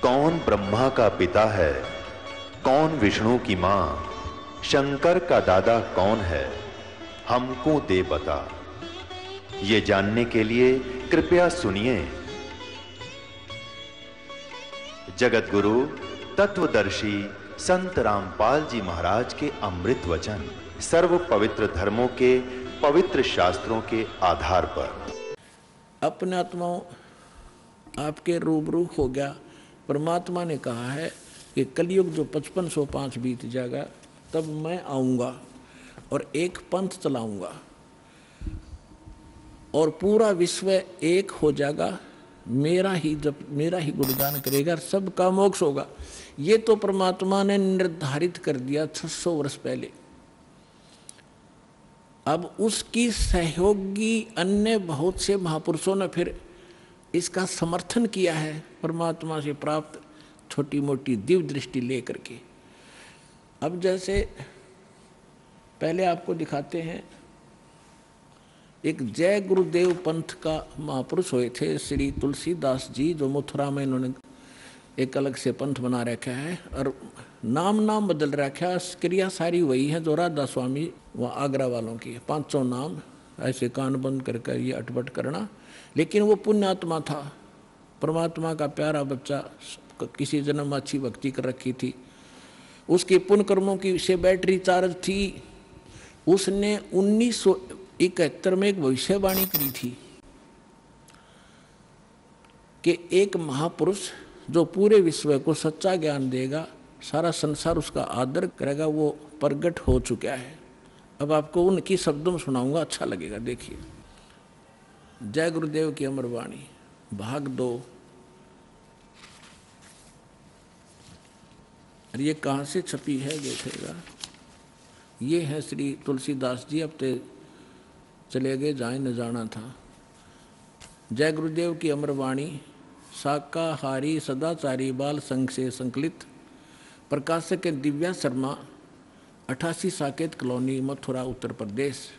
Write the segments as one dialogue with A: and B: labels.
A: कौन ब्रह्मा का पिता है, कौन विष्णु की मां, शंकर का दादा कौन है, हमको दे बता। ये जानने के लिए कृपया सुनिए। जगत गुरु तत्वदर्शी संत रामपाल जी महाराज के अमृत वचन सर्व पवित्र धर्मों के पवित्र शास्त्रों के आधार पर
B: अपने आत्माओं आपके रूबरू हो गया। परमात्मा ने कहा है कि कलयुग जो 5505 बीत जाएगा तब मैं आऊँगा और एक पंथ चलाऊँगा और पूरा विश्व एक हो जाएगा। मेरा ही गुणगान करेगा, सबका मोक्ष होगा। ये तो परमात्मा ने निर्धारित कर दिया 600 वर्ष पहले। अब उसकी सहयोगी अन्य बहुत से महापुरुषों ने फिर इसका समर्थन किया है, परमात्मा से प्राप्त छोटी मोटी दिव्य दृष्टि लेकर के। अब जैसे पहले आपको दिखाते हैं, एक जय गुरुदेव पंथ का महापुरुष हुए थे श्री तुलसीदास जी, जो मथुरा में इन्होंने एक अलग से पंथ बना रखा है और नाम बदल रखा है। क्रिया सारी वही है जो राधा स्वामी वहाँ आगरा वालों की, 500 नाम ऐसे कान बंद करके ये अटपट करना। लेकिन वो पुण्यात्मा था, परमात्मा का प्यारा बच्चा, किसी जन्म अच्छी भक्ति कर रखी थी, उसके पुण्य कर्मों की से बैटरी चार्ज थी। उसने 1971 में एक भविष्यवाणी करी थी कि एक महापुरुष जो पूरे विश्व को सच्चा ज्ञान देगा, सारा संसार उसका आदर करेगा, वो प्रगट हो चुका है। अब आपको उनकी शब्दों में सुनाऊंगा, अच्छा लगेगा। देखिए, जय गुरुदेव की अमर वाणी, भाग 2। और ये कहाँ से छपी है देखिएगा। ये है श्री तुलसीदास जी, अब ते चले गए, जाए न जाना था। जय गुरुदेव की अमर वाणी, शाकाहारी सदाचारी बाल संघ से संकलित, प्रकाशक है दिव्या शर्मा, 88 साकेत कॉलोनी, मथुरा, उत्तर प्रदेश।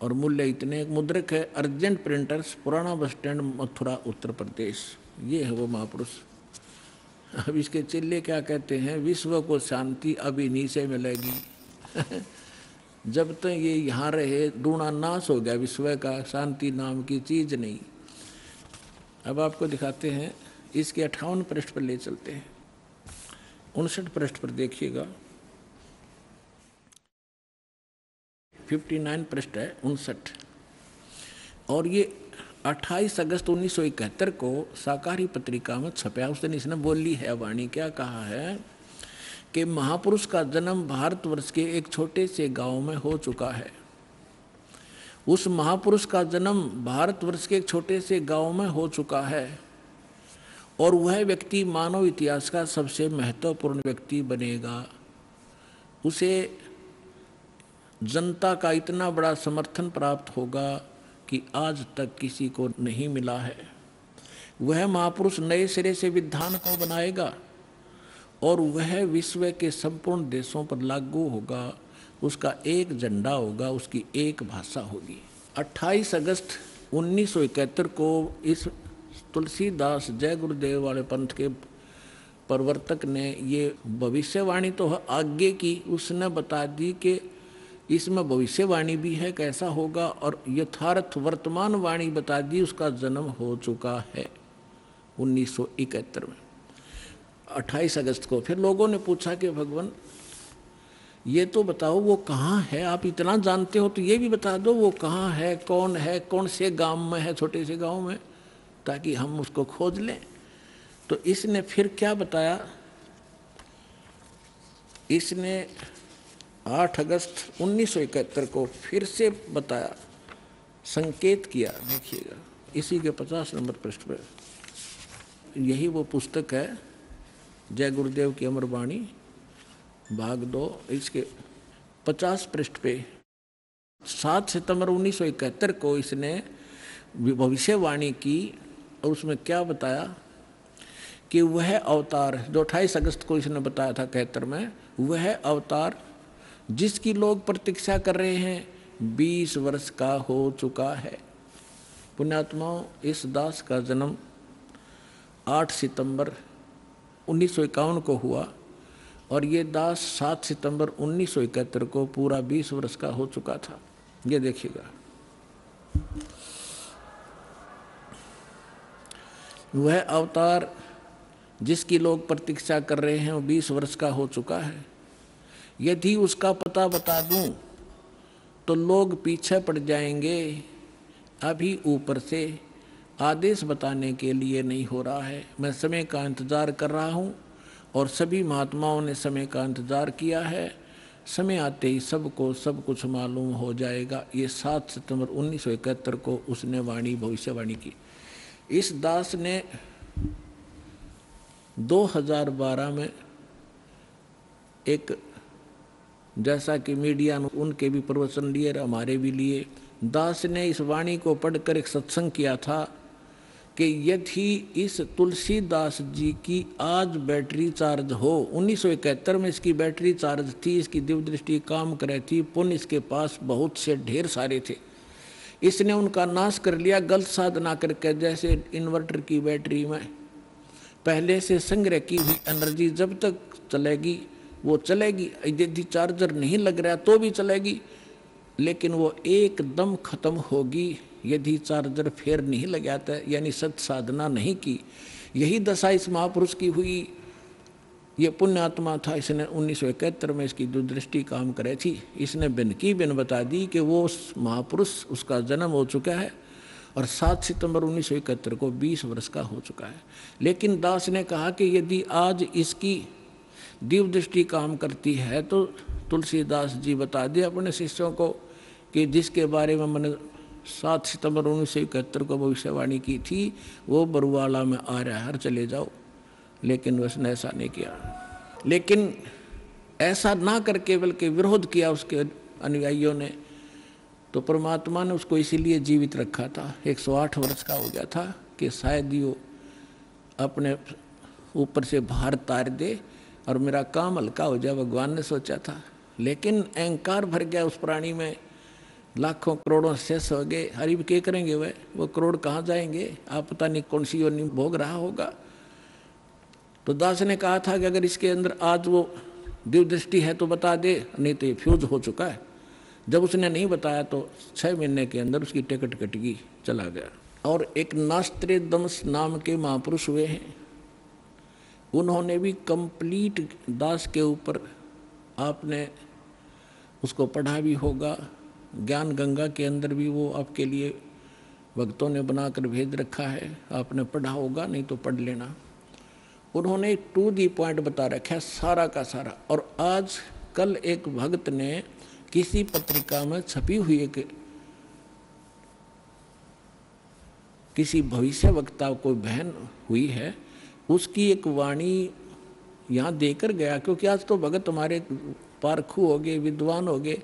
B: और मूल्य इतने, मुद्रक है अर्जेंट प्रिंटर्स, पुराना बस स्टैंड, मथुरा, उत्तर प्रदेश। ये है वो महापुरुष। अब इसके चिल्ले क्या कहते हैं, विश्व को शांति अभी नीचे मिलेगी। जब तक ये यहाँ रहे डूणा नाश हो गया विश्व का, शांति नाम की चीज नहीं। अब आपको दिखाते हैं, इसके 58 पृष्ठ पर ले चलते हैं। 59 पृष्ठ पर देखिएगा, 59 पृष्ठ है, 59। और ये 28 अगस्त 1971 को साकारी पत्रिका में छपया। उस दिन इसने बोली है वाणी, क्या कहा है कि महापुरुष का जन्म भारतवर्ष के एक छोटे से गांव में हो चुका है। उस महापुरुष का जन्म भारतवर्ष के एक छोटे से गांव में हो चुका है और वह व्यक्ति मानव इतिहास का सबसे महत्वपूर्ण व्यक्ति बनेगा। उसे जनता का इतना बड़ा समर्थन प्राप्त होगा कि आज तक किसी को नहीं मिला है। वह महापुरुष नए सिरे से विधान को बनाएगा और वह विश्व के संपूर्ण देशों पर लागू होगा। उसका एक झंडा होगा, उसकी एक भाषा होगी। 28 अगस्त 1971 को इस तुलसीदास जय गुरुदेव वाले पंथ के प्रवर्तक ने ये भविष्यवाणी तो आगे की, उसने बता दी कि इसमें भविष्यवाणी भी है कैसा होगा, और यथार्थ वर्तमान वाणी बता दी, उसका जन्म हो चुका है 1971 में 28 अगस्त को। फिर लोगों ने पूछा कि भगवान ये तो बताओ वो कहाँ है, आप इतना जानते हो तो ये भी बता दो वो कहाँ है, कौन से गांव में है, छोटे से गांव में, ताकि हम उसको खोज लें। तो इसने फिर क्या बताया, इसने 8 अगस्त 1971 को फिर से बताया, संकेत किया। देखिएगा इसी के 50 नंबर पृष्ठ पर, यही वो पुस्तक है जय गुरुदेव की अमर वाणी, भाग 2। इसके 50 पृष्ठ पे 7 सितंबर 1971 को इसने भविष्यवाणी की और उसमें क्या बताया कि वह अवतार जो 28 अगस्त को इसने बताया था 71 में, वह अवतार जिसकी लोग प्रतीक्षा कर रहे हैं 20 वर्ष का हो चुका है। पुण्यात्माओं, इस दास का जन्म 8 सितंबर 1951 को हुआ और ये दास 7 सितंबर 1971 को पूरा 20 वर्ष का हो चुका था। ये देखिएगा, वह अवतार जिसकी लोग प्रतीक्षा कर रहे हैं वो 20 वर्ष का हो चुका है। यदि उसका पता बता दूं तो लोग पीछे पड़ जाएंगे। अभी ऊपर से आदेश बताने के लिए नहीं हो रहा है। मैं समय का इंतज़ार कर रहा हूं और सभी महात्माओं ने समय का इंतज़ार किया है। समय आते ही सबको सब कुछ मालूम हो जाएगा। ये 7 सितंबर 1971 को उसने भविष्यवाणी की। इस दास ने 2012 में एक, जैसा कि मीडिया ने उनके भी प्रवचन लिए और हमारे भी लिए, दास ने इस वाणी को पढ़कर एक सत्संग किया था कि यदि इस तुलसीदास जी की आज बैटरी चार्ज हो, 1971 में इसकी बैटरी चार्ज थी, इसकी दिव्य दृष्टि काम कर रही थी, पुण्य इसके पास बहुत से ढेर सारे थे, इसने उनका नाश कर लिया गलत साधना करके। जैसे इन्वर्टर की बैटरी में पहले से संग्रह की हुई एनर्जी जब तक चलेगी वो चलेगी, यदि चार्जर नहीं लग रहा तो भी चलेगी, लेकिन वो एकदम खत्म होगी यदि चार्जर फेर नहीं लगाता, यानी सत साधना नहीं की। यही दशा इस महापुरुष की हुई। ये पुण्यात्मा था, इसने 1971 में इसकी दूरदृष्टि काम करे थी। इसने बिन की बिन बता दी कि वो उस महापुरुष, उसका जन्म हो चुका है और 7 सितंबर 1971 को 20 वर्ष का हो चुका है। लेकिन दास ने कहा कि यदि आज इसकी दिव्य दृष्टि काम करती है तो तुलसीदास जी बता दे अपने शिष्यों को कि जिसके बारे में मैंने 7 सितंबर 1971 को भविष्यवाणी की थी वो बरुवाला में आ रहा है, चले जाओ। लेकिन उसने ऐसा नहीं किया। लेकिन ऐसा ना करके बल्कि विरोध किया उसके अनुयायियों ने, तो परमात्मा ने उसको इसीलिए जीवित रखा था। 108 वर्ष का हो गया था कि शायद ये अपने ऊपर से भार तार दे और मेरा काम हल्का हो जाए, भगवान ने सोचा था। लेकिन अहंकार भर गया उस प्राणी में, लाखों करोड़ों शेष हो गए। हरिब क्या करेंगे वो करोड़ कहाँ जाएंगे, आप पता नहीं कौन सी योनि भोग रहा होगा। तो दास ने कहा था कि अगर इसके अंदर आज वो दिव्य दृष्टि है तो बता दे, नहीं तो ये फ्यूज हो चुका है। जब उसने नहीं बताया तो 6 महीने के अंदर उसकी टिकट कट गई, चला गया। और एक नास्त्रेदमस नाम के महापुरुष हुए हैं, उन्होंने भी कंप्लीट दास के ऊपर, आपने उसको पढ़ा भी होगा, ज्ञान गंगा के अंदर भी वो आपके लिए भक्तों ने बनाकर भेज रखा है, आपने पढ़ा होगा, नहीं तो पढ़ लेना। उन्होंने टू दी पॉइंट बता रखा है सारा का सारा। और आज कल एक भक्त ने किसी पत्रिका में छपी हुई एक किसी भविष्य वक्ता को बहन हुई है, उसकी एक वाणी यहाँ देकर गया, क्योंकि आज तो भगत हमारे पारखू हो गए, विद्वान हो गए,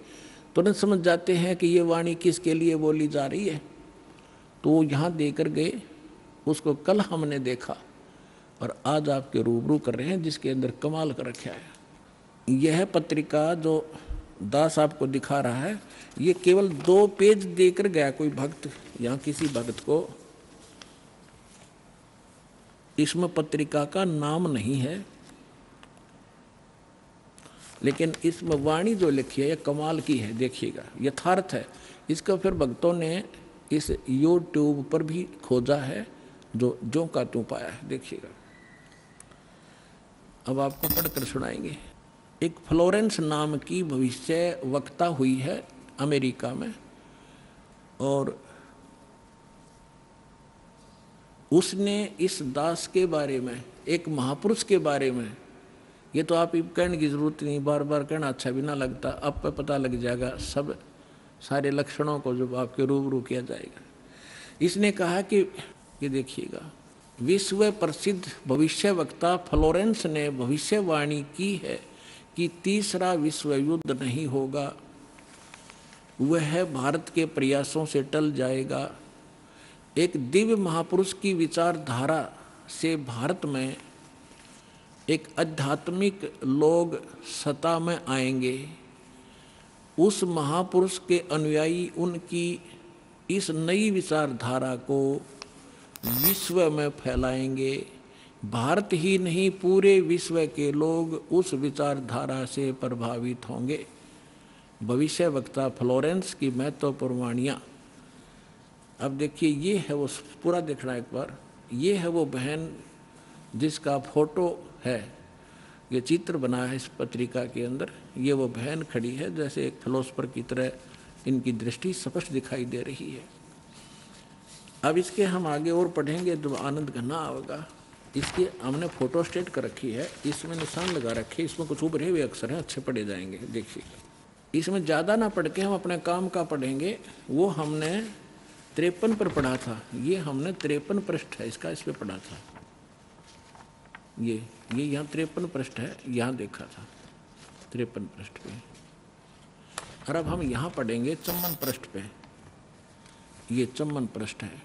B: तुरंत समझ जाते हैं कि ये वाणी किसके लिए बोली जा रही है। तो वो यहाँ देकर गए, उसको कल हमने देखा और आज आपके रूबरू कर रहे हैं, जिसके अंदर कमाल कर रखा है। यह पत्रिका जो दास आपको दिखा रहा है, ये केवल 2 पेज देकर गया कोई भक्त, यहाँ किसी भक्त को इसमें पत्रिका का नाम नहीं है, लेकिन इसमें वाणी जो लिखी है ये कमाल की है, देखिएगा, यथार्थ है। इसका फिर भक्तों ने इस YouTube पर भी खोजा है, जो का त्यों पाया है, देखिएगा। अब आपको पढ़कर सुनाएंगे। एक फ्लोरेंस नाम की भविष्य वक्ता हुई है अमेरिका में, और उसने इस दास के बारे में, एक महापुरुष के बारे में, ये तो आप कहने की जरूरत नहीं, बार बार कहना अच्छा भी ना लगता, आप पे पता लग जाएगा सब सारे लक्षणों को जब आपके रूबरू किया जाएगा। इसने कहा कि ये देखिएगा, विश्व प्रसिद्ध भविष्य वक्ता फ्लोरेंस ने भविष्यवाणी की है कि तीसरा विश्व युद्ध नहीं होगा, वह भारत के प्रयासों से टल जाएगा। एक दिव्य महापुरुष की विचारधारा से भारत में एक आध्यात्मिक लोग सत्ता में आएंगे। उस महापुरुष के अनुयायी उनकी इस नई विचारधारा को विश्व में फैलाएंगे, भारत ही नहीं पूरे विश्व के लोग उस विचारधारा से प्रभावित होंगे। भविष्य वक्ता फ्लोरेंस की महत्वपूर्ण वाणियाँ। अब देखिए, ये है वो, पूरा देखना एक बार। ये है वो बहन जिसका फोटो है, ये चित्र बना है इस पत्रिका के अंदर। ये वो बहन खड़ी है, जैसे एक फिलोसफर की तरह इनकी दृष्टि स्पष्ट दिखाई दे रही है। अब इसके हम आगे और पढ़ेंगे तो आनंद घना होगा। इसकी हमने फोटो स्टेट कर रखी है, इसमें निशान लगा रखे, इसमें कुछ उभरे हुए अक्षर हैं, अच्छे पढ़े जाएंगे। देखिए, इसमें ज़्यादा ना पढ़ के हम अपने काम का पढ़ेंगे। वो हमने 53 पर पढ़ा था, ये हमने 53 पृष्ठ है इसका, इस पर पढ़ा था। ये यहाँ 53 पृष्ठ है, यहाँ देखा था 53 पृष्ठ पे। और अब हम यहाँ पढ़ेंगे 54 पृष्ठ पे। ये 54 पृष्ठ है।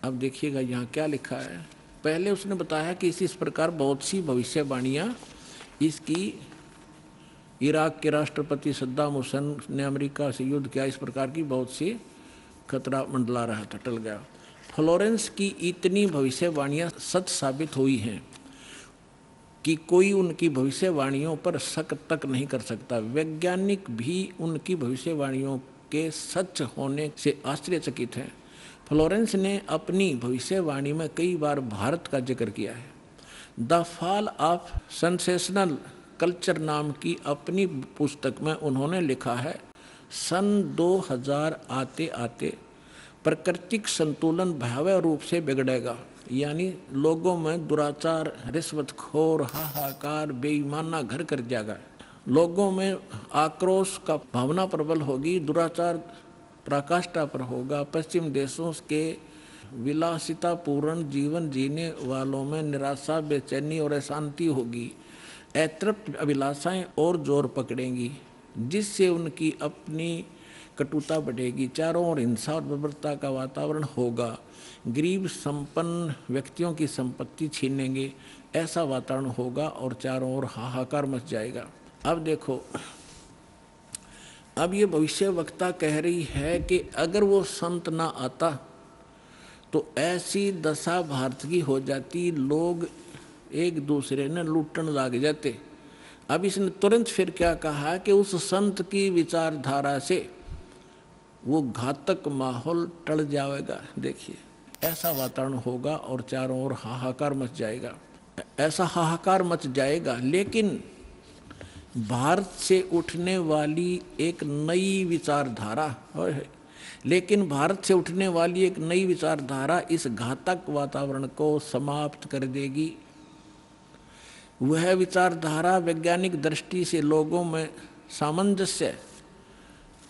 B: अब देखिएगा यहाँ क्या लिखा है। पहले उसने बताया कि इस प्रकार बहुत सी भविष्यवाणियाँ इसकी इराक के राष्ट्रपति सद्दाम हुसैन ने अमेरिका से युद्ध किया, इस प्रकार की बहुत सी खतरा मंडला रहा था, टल गया। फ्लोरेंस की इतनी भविष्यवाणियाँ सच साबित हुई हैं कि कोई उनकी भविष्यवाणियों पर शक तक नहीं कर सकता। वैज्ञानिक भी उनकी भविष्यवाणियों के सच होने से आश्चर्यचकित हैं। फ्लोरेंस ने अपनी भविष्यवाणी में कई बार भारत का जिक्र किया है। The fall of sensational culture नाम की अपनी पुस्तक में उन्होंने लिखा है, सन 2000 आते आते प्राकृतिक संतुलन भयावह रूप से बिगड़ेगा। यानी लोगों में दुराचार, रिश्वतखोर, हाहाकार, बेईमाना घर कर जाएगा। लोगों में आक्रोश का भावना प्रबल होगी, दुराचार पराकाष्ठा पर होगा। पश्चिम देशों के विलासितापूर्ण जीवन जीने वालों में निराशा, बेचैनी और अशांति होगी। अतृप्त अभिलाषाएं और जोर पकड़ेंगी, जिससे उनकी अपनी कटुता बढ़ेगी। चारों ओर हिंसा और बर्बरता का वातावरण होगा। गरीब संपन्न व्यक्तियों की संपत्ति छीनेंगे, ऐसा वातावरण होगा और चारों ओर हाहाकार मच जाएगा। अब देखो, अब ये भविष्य वक्ता कह रही है कि अगर वो संत ना आता तो ऐसी दशा भारत की हो जाती, लोग एक दूसरे ने लूटने लग जाते। अब इसने तुरंत फिर क्या कहा कि उस संत की विचारधारा से वो घातक माहौल टल जाएगा। देखिए, ऐसा वातावरण होगा और चारों ओर हाहाकार मच जाएगा, ऐसा हाहाकार मच जाएगा। लेकिन भारत से उठने वाली एक नई विचारधारा इस घातक वातावरण को समाप्त कर देगी। वह विचारधारा वैज्ञानिक दृष्टि से लोगों में सामंजस्य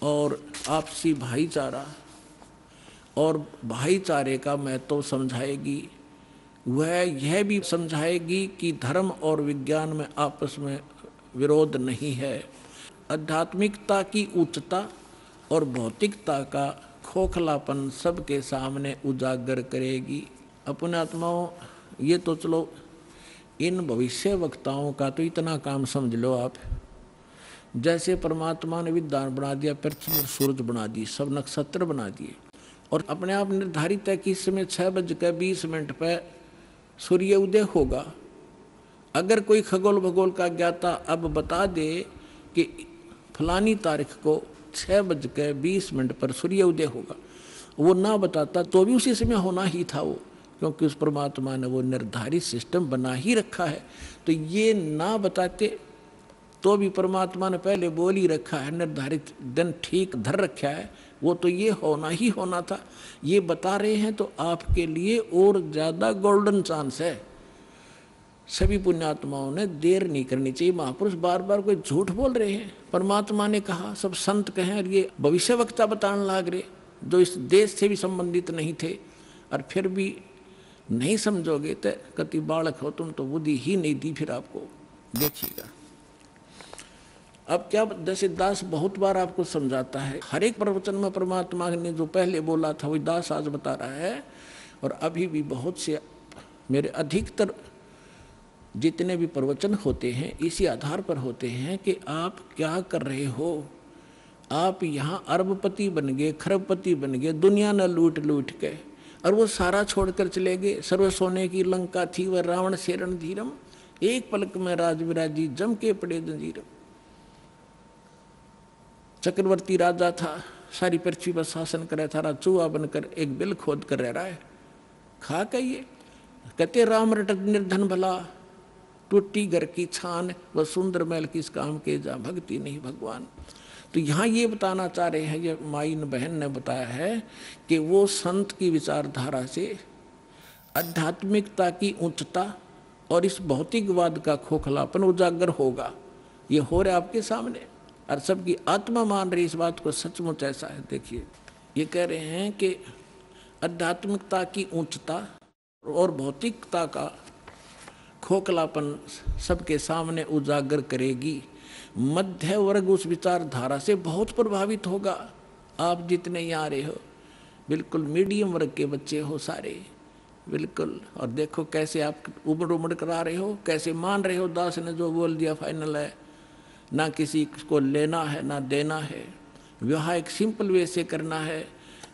B: और आपसी भाईचारा और भाईचारे का महत्व समझाएगी। वह यह भी समझाएगी कि धर्म और विज्ञान में आपस में विरोध नहीं है। आध्यात्मिकता की उच्चता और भौतिकता का खोखलापन सबके सामने उजागर करेगी। अपने आत्माओं, ये तो चलो इन भविष्य वक्ताओं का तो इतना काम समझ लो आप, जैसे परमात्मा ने विद्वान बना दिया, पृथ्वी और सूरज बना दी, सब नक्षत्र बना दिए और अपने आप निर्धारित है कि इस समय 6:20 पर सूर्य उदय होगा। अगर कोई खगोल भगोल का ज्ञाता अब बता दे कि फलानी तारीख को 6:20 पर सूर्य उदय होगा, वो ना बताता तो भी उसी समय होना ही था वो, क्योंकि उस परमात्मा ने वो निर्धारित सिस्टम बना ही रखा है। तो ये ना बताते तो भी परमात्मा ने पहले बोल ही रखा है, निर्धारित दिन ठीक धर रखा है, वो तो ये होना ही होना था। ये बता रहे हैं तो आपके लिए और ज़्यादा गोल्डन चांस है। सभी पुण्यात्माओं ने देर नहीं करनी चाहिए। महापुरुष बार बार कोई झूठ बोल रहे हैं, परमात्मा ने कहा, सब संत कहें, और ये भविष्यवक्ता बताने लग रहे जो इस देश से भी संबंधित नहीं थे, और फिर भी नहीं समझोगे तो कति बालक हो तुम, तो बुद्धि ही नहीं दी फिर आपको। देखिएगा अब क्या, जैसे दास बहुत बार आपको समझाता है, हर एक प्रवचन में परमात्मा ने जो पहले बोला था वही दास आज बता रहा है। और अभी भी बहुत से मेरे अधिकतर जितने भी प्रवचन होते हैं इसी आधार पर होते हैं कि आप क्या कर रहे हो। आप यहाँ अरबपति बन गए, खरबपति बन गए, दुनिया न लूट लूट के और वो सारा छोड़कर चले गए। सर्व सोने की लंका थी वह रावण से रणधीरम, एक पलक में राज विराजी जम के पड़े जंजीरम। चक्रवर्ती राजा था, सारी पृथ्वी पर शासन करे था, चूहा बनकर एक बिल खोद कर रह रहा है। खा कहिए कहते राम रट निर्धन भला, टूटी घर की छान, वह सुंदर महल किस काम के, जा भक्ति नहीं भगवान। तो यहाँ ये बताना चाह रहे हैं, ये माइन बहन ने बताया है कि वो संत की विचारधारा से आध्यात्मिकता की उच्चता और इस भौतिकवाद का खोखलापन उजागर होगा। ये हो रहा है आपके सामने और सबकी आत्मा मान रही इस बात को, सचमुच ऐसा है। देखिए ये कह रहे हैं कि आध्यात्मिकता की उच्चता और भौतिकता का खोखलापन सबके सामने उजागर करेगी। मध्य वर्ग उस विचारधारा से बहुत प्रभावित होगा। आप जितने यहाँ आ रहे हो बिल्कुल मीडियम वर्ग के बच्चे हो सारे, बिल्कुल। और देखो कैसे आप उमड़ उमड़ कर आ रहे हो, कैसे मान रहे हो दास ने जो बोल दिया फाइनल है, ना किसी को लेना है ना देना है। विवाह एक सिंपल वे से करना है।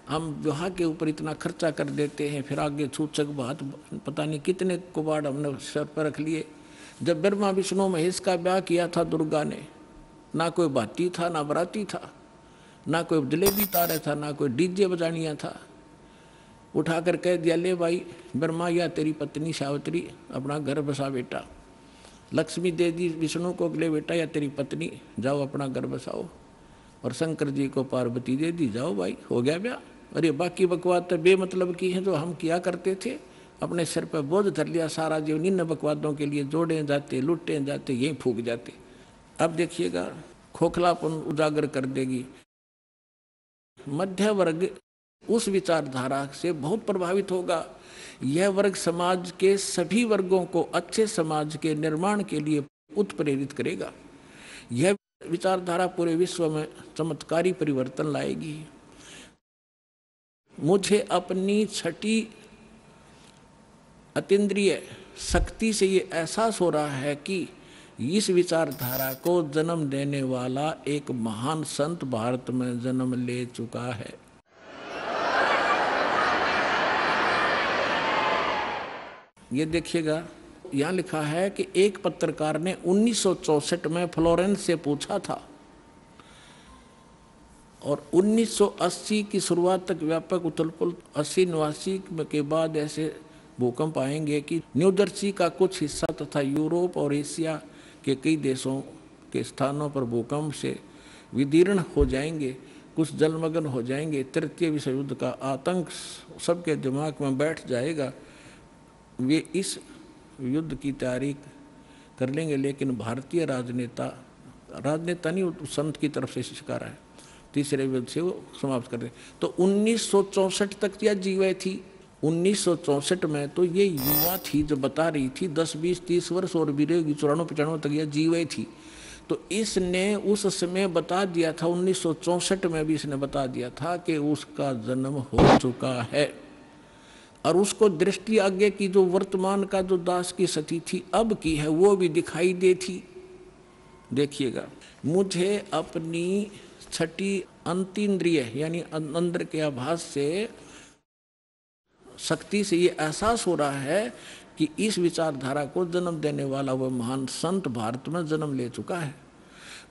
B: हम विवाह के ऊपर इतना खर्चा कर देते हैं, फिर आगे छूचक बात पता नहीं कितने कुबाड़ हमने सर पर रख लिए। जब ब्रह्मा विष्णु महेश का ब्याह किया था दुर्गा ने, ना कोई बाती था ना बराती था, ना कोई जलेबी तारे था, ना कोई डीजे बजानिया था। उठाकर कह दिया ले भाई ब्रह्मा या तेरी पत्नी सावित्री अपना घर बसा बेटा, लक्ष्मी दे दी विष्णु को ले बेटा या तेरी पत्नी जाओ अपना घर बसाओ, और शंकर जी को पार्वती दे दी जाओ भाई हो गया ब्याह। और ये बाकी बकवाद तो बेमतलब की है जो हम किया करते थे, अपने सिर पर बोझ धर लिया सारा जीवन इन बकवादों के लिए, जोड़े जाते लुटे जाते यहीं फूक जाते। अब देखिएगा खोखलापन उजागर कर देगी। मध्य वर्ग उस विचारधारा से बहुत प्रभावित होगा। यह वर्ग समाज के सभी वर्गों को अच्छे समाज के निर्माण के लिए उत्प्रेरित करेगा। यह विचारधारा पूरे विश्व में चमत्कारी परिवर्तन लाएगी। मुझे अपनी छठी अतीन्द्रिय शक्ति से ये एहसास हो रहा है कि इस विचारधारा को जन्म देने वाला एक महान संत भारत में जन्म ले चुका है। ये देखिएगा यहाँ लिखा है कि एक पत्रकार ने 1964 में फ्लोरेंस से पूछा था और 1980 की शुरुआत तक व्यापक उथलपुथल 80-89 के बाद ऐसे भूकंप आएंगे कि न्यू जर्सी का कुछ हिस्सा तथा यूरोप और एशिया के कई देशों के स्थानों पर भूकंप से विदीर्ण हो जाएंगे, कुछ जलमग्न हो जाएंगे। तृतीय विश्व युद्ध का आतंक सबके दिमाग में बैठ जाएगा। वे इस युद्ध की तैयारी कर लेंगे, लेकिन भारतीय राजनेता नहीं संत की तरफ से शिकार है, तीसरे युद्ध से वो समाप्त कर दें। तो 1964 तक यह जीवे थी। 1964 में तो ये युवा थी जो बता रही थी, 10, 20, 30 वर्ष और भी रहेगी, 94-95 तक यह जीवे थी। तो इसने उस समय बता दिया था, 1964 में भी इसने बता दिया था कि उसका जन्म हो चुका है। और उसको दृष्टि आगे की जो वर्तमान का जो दास की सती थी अब की है वो भी दिखाई देती। देखिएगा मुझे अपनी छठी अंतीन्द्रिय यानी अंदर के आभास से शक्ति से ये एहसास हो रहा है कि इस विचारधारा को जन्म देने वाला वह महान संत भारत में जन्म ले चुका है।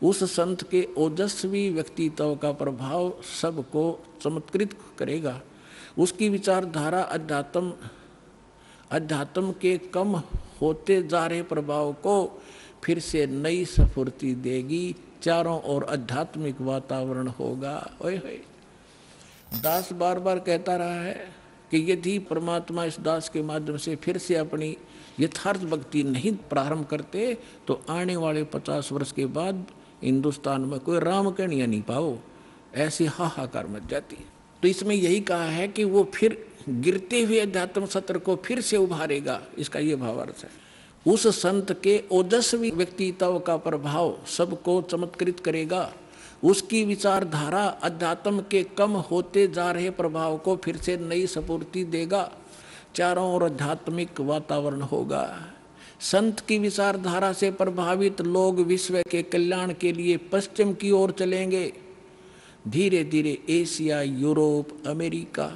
B: उस संत के ओजस्वी व्यक्तित्व का प्रभाव सबको चमत्कृत करेगा। उसकी विचारधारा अध्यात्म के कम होते जा रहे प्रभाव को फिर से नई स्फूर्ति देगी। चारों ओर आध्यात्मिक वातावरण होगा। ओए होए, दास बार बार कहता रहा है कि यदि परमात्मा इस दास के माध्यम से फिर से अपनी यथार्थ भक्ति नहीं प्रारंभ करते तो आने वाले 50 वर्ष के बाद हिंदुस्तान में कोई राम कहानियाँ नहीं पाओ, ऐसी हाहाकार मच जाती। तो इसमें यही कहा है कि वो फिर गिरते हुए अध्यात्म सत्र को फिर से उभारेगा, इसका ये भावार्थ है। उस संत के ओजस्वी व्यक्तित्व का प्रभाव सबको चमत्कृत करेगा। उसकी विचारधारा अध्यात्म के कम होते जा रहे प्रभाव को फिर से नई स्फूर्ति देगा। चारों ओर आध्यात्मिक वातावरण होगा। संत की विचारधारा से प्रभावित लोग विश्व के कल्याण के लिए पश्चिम की ओर चलेंगे। धीरे धीरे एशिया, यूरोप, अमेरिका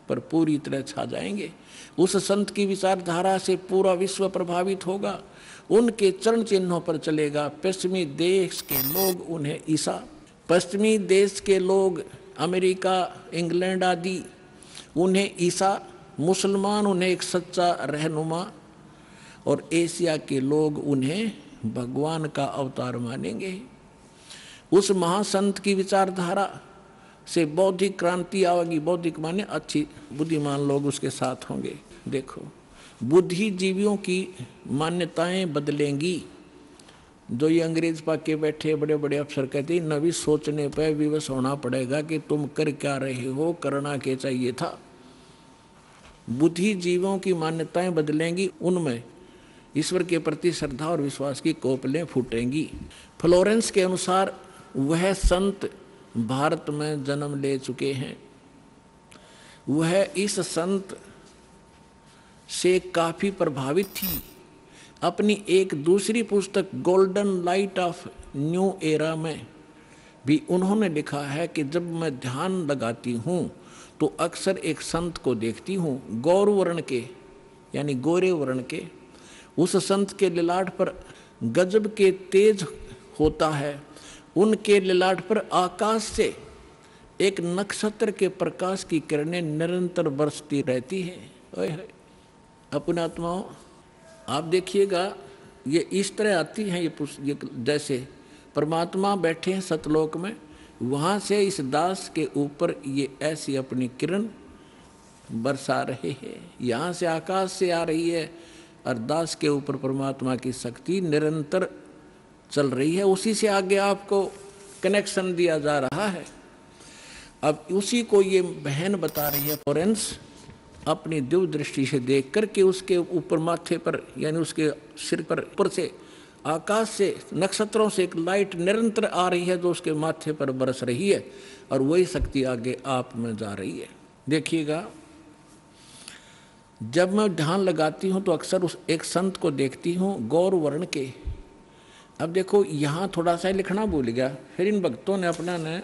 B: पर पूरी तरह छा जाएंगे। उस संत की विचारधारा से पूरा विश्व प्रभावित होगा, उनके चरण चिन्हों पर चलेगा। पश्चिमी देश के लोग उन्हें ईसा, पश्चिमी देश के लोग अमेरिका, इंग्लैंड आदि उन्हें ईसा, मुसलमान उन्हें एक सच्चा रहनुमा, और एशिया के लोग उन्हें भगवान का अवतार मानेंगे। उस महासंत की विचारधारा से बौद्धिक क्रांति आएगी। बौद्धिक माने अच्छी बुद्धिमान लोग उसके साथ होंगे। देखो, बुद्धिजीवियों की मान्यताएं बदलेंगी। जो ये अंग्रेज पाके बैठे बड़े बड़े अफसर कहते हैं नवी सोचने पर विवश होना पड़ेगा कि तुम कर क्या रहे हो, करना क्या चाहिए था। बुद्धिजीवियों की मान्यताएं बदलेंगी, उनमें ईश्वर के प्रति श्रद्धा और विश्वास की कोपलें फूटेंगी। फ्लोरेंस के अनुसार वह संत भारत में जन्म ले चुके हैं। वह इस संत से काफी प्रभावित थी। अपनी एक दूसरी पुस्तक golden light of new era में भी उन्होंने लिखा है कि जब मैं ध्यान लगाती हूँ तो अक्सर एक संत को देखती हूँ, गौर वर्ण के यानी गोरे वर्ण के। उस संत के ललाट पर गजब के तेज होता है। उनके ललाट पर आकाश से एक नक्षत्र के प्रकाश की किरणें निरंतर बरसती रहती है। अपने आत्माओं, आप देखिएगा ये इस तरह आती हैं ये जैसे परमात्मा बैठे हैं सतलोक में, वहाँ से इस दास के ऊपर ये ऐसी अपनी किरण बरसा रहे हैं। यहाँ से आकाश से आ रही है और दास के ऊपर परमात्मा की शक्ति निरंतर चल रही है। उसी से आगे आपको कनेक्शन दिया जा रहा है। अब उसी को ये बहन बता रही है फ्लोरेंस, अपनी दिव्य दृष्टि से देख करके उसके ऊपर माथे पर यानी उसके सिर पर ऊपर से आकाश से नक्षत्रों से एक लाइट निरंतर आ रही है जो उसके माथे पर बरस रही है और वही शक्ति आगे आप में जा रही है। देखिएगा, जब मैं ध्यान लगाती हूँ तो अक्सर उस एक संत को देखती हूँ गौर वर्ण के। अब देखो यहाँ थोड़ा सा लिखना भूल गया, फिर इन भक्तों ने अपना ने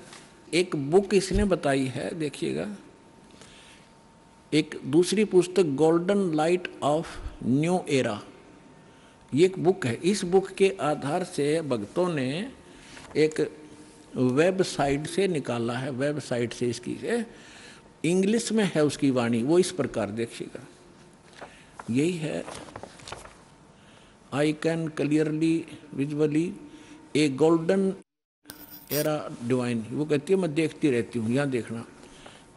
B: एक बुक इसने बताई है। देखिएगा, एक दूसरी पुस्तक golden light of new era, ये एक बुक है। इस बुक के आधार से भक्तों ने एक वेबसाइट से निकाला है, वेबसाइट से इसकी से इंग्लिश में है उसकी वाणी, वो इस प्रकार देखिएगा, यही है। I can clearly visually A golden era divine, वो कहती है मैं देखती रहती हूँ। यहाँ देखना,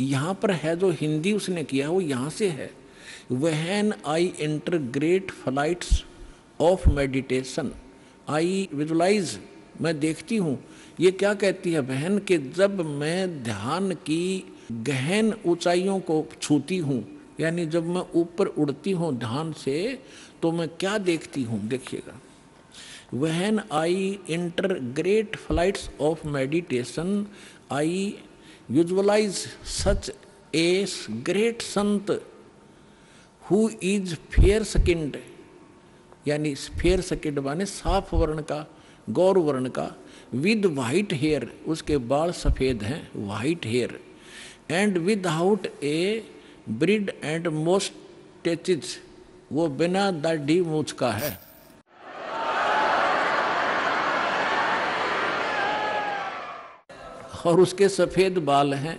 B: यहाँ पर है जो हिंदी उसने किया है वो यहाँ से है। When I enter great flights of meditation, I visualize, मैं देखती हूँ। ये क्या कहती है बहन कि जब मैं ध्यान की गहन ऊंचाइयों को छूती हूँ, यानी जब मैं ऊपर उड़ती हूँ ध्यान से, तो मैं क्या देखती हूँ। देखिएगा, when I enter great flights of meditation I visualize such a great संत हु इज फेयर स्किन्ड, यानी फेयर स्किन्ड माने साफ वर्ण का, गौर वर्ण का, विद वाइट हेयर, उसके बाल सफ़ेद हैं, white hair, and without a beard and moustaches, वो बिना दाढ़ी मूछ का है। और उसके सफ़ेद बाल हैं।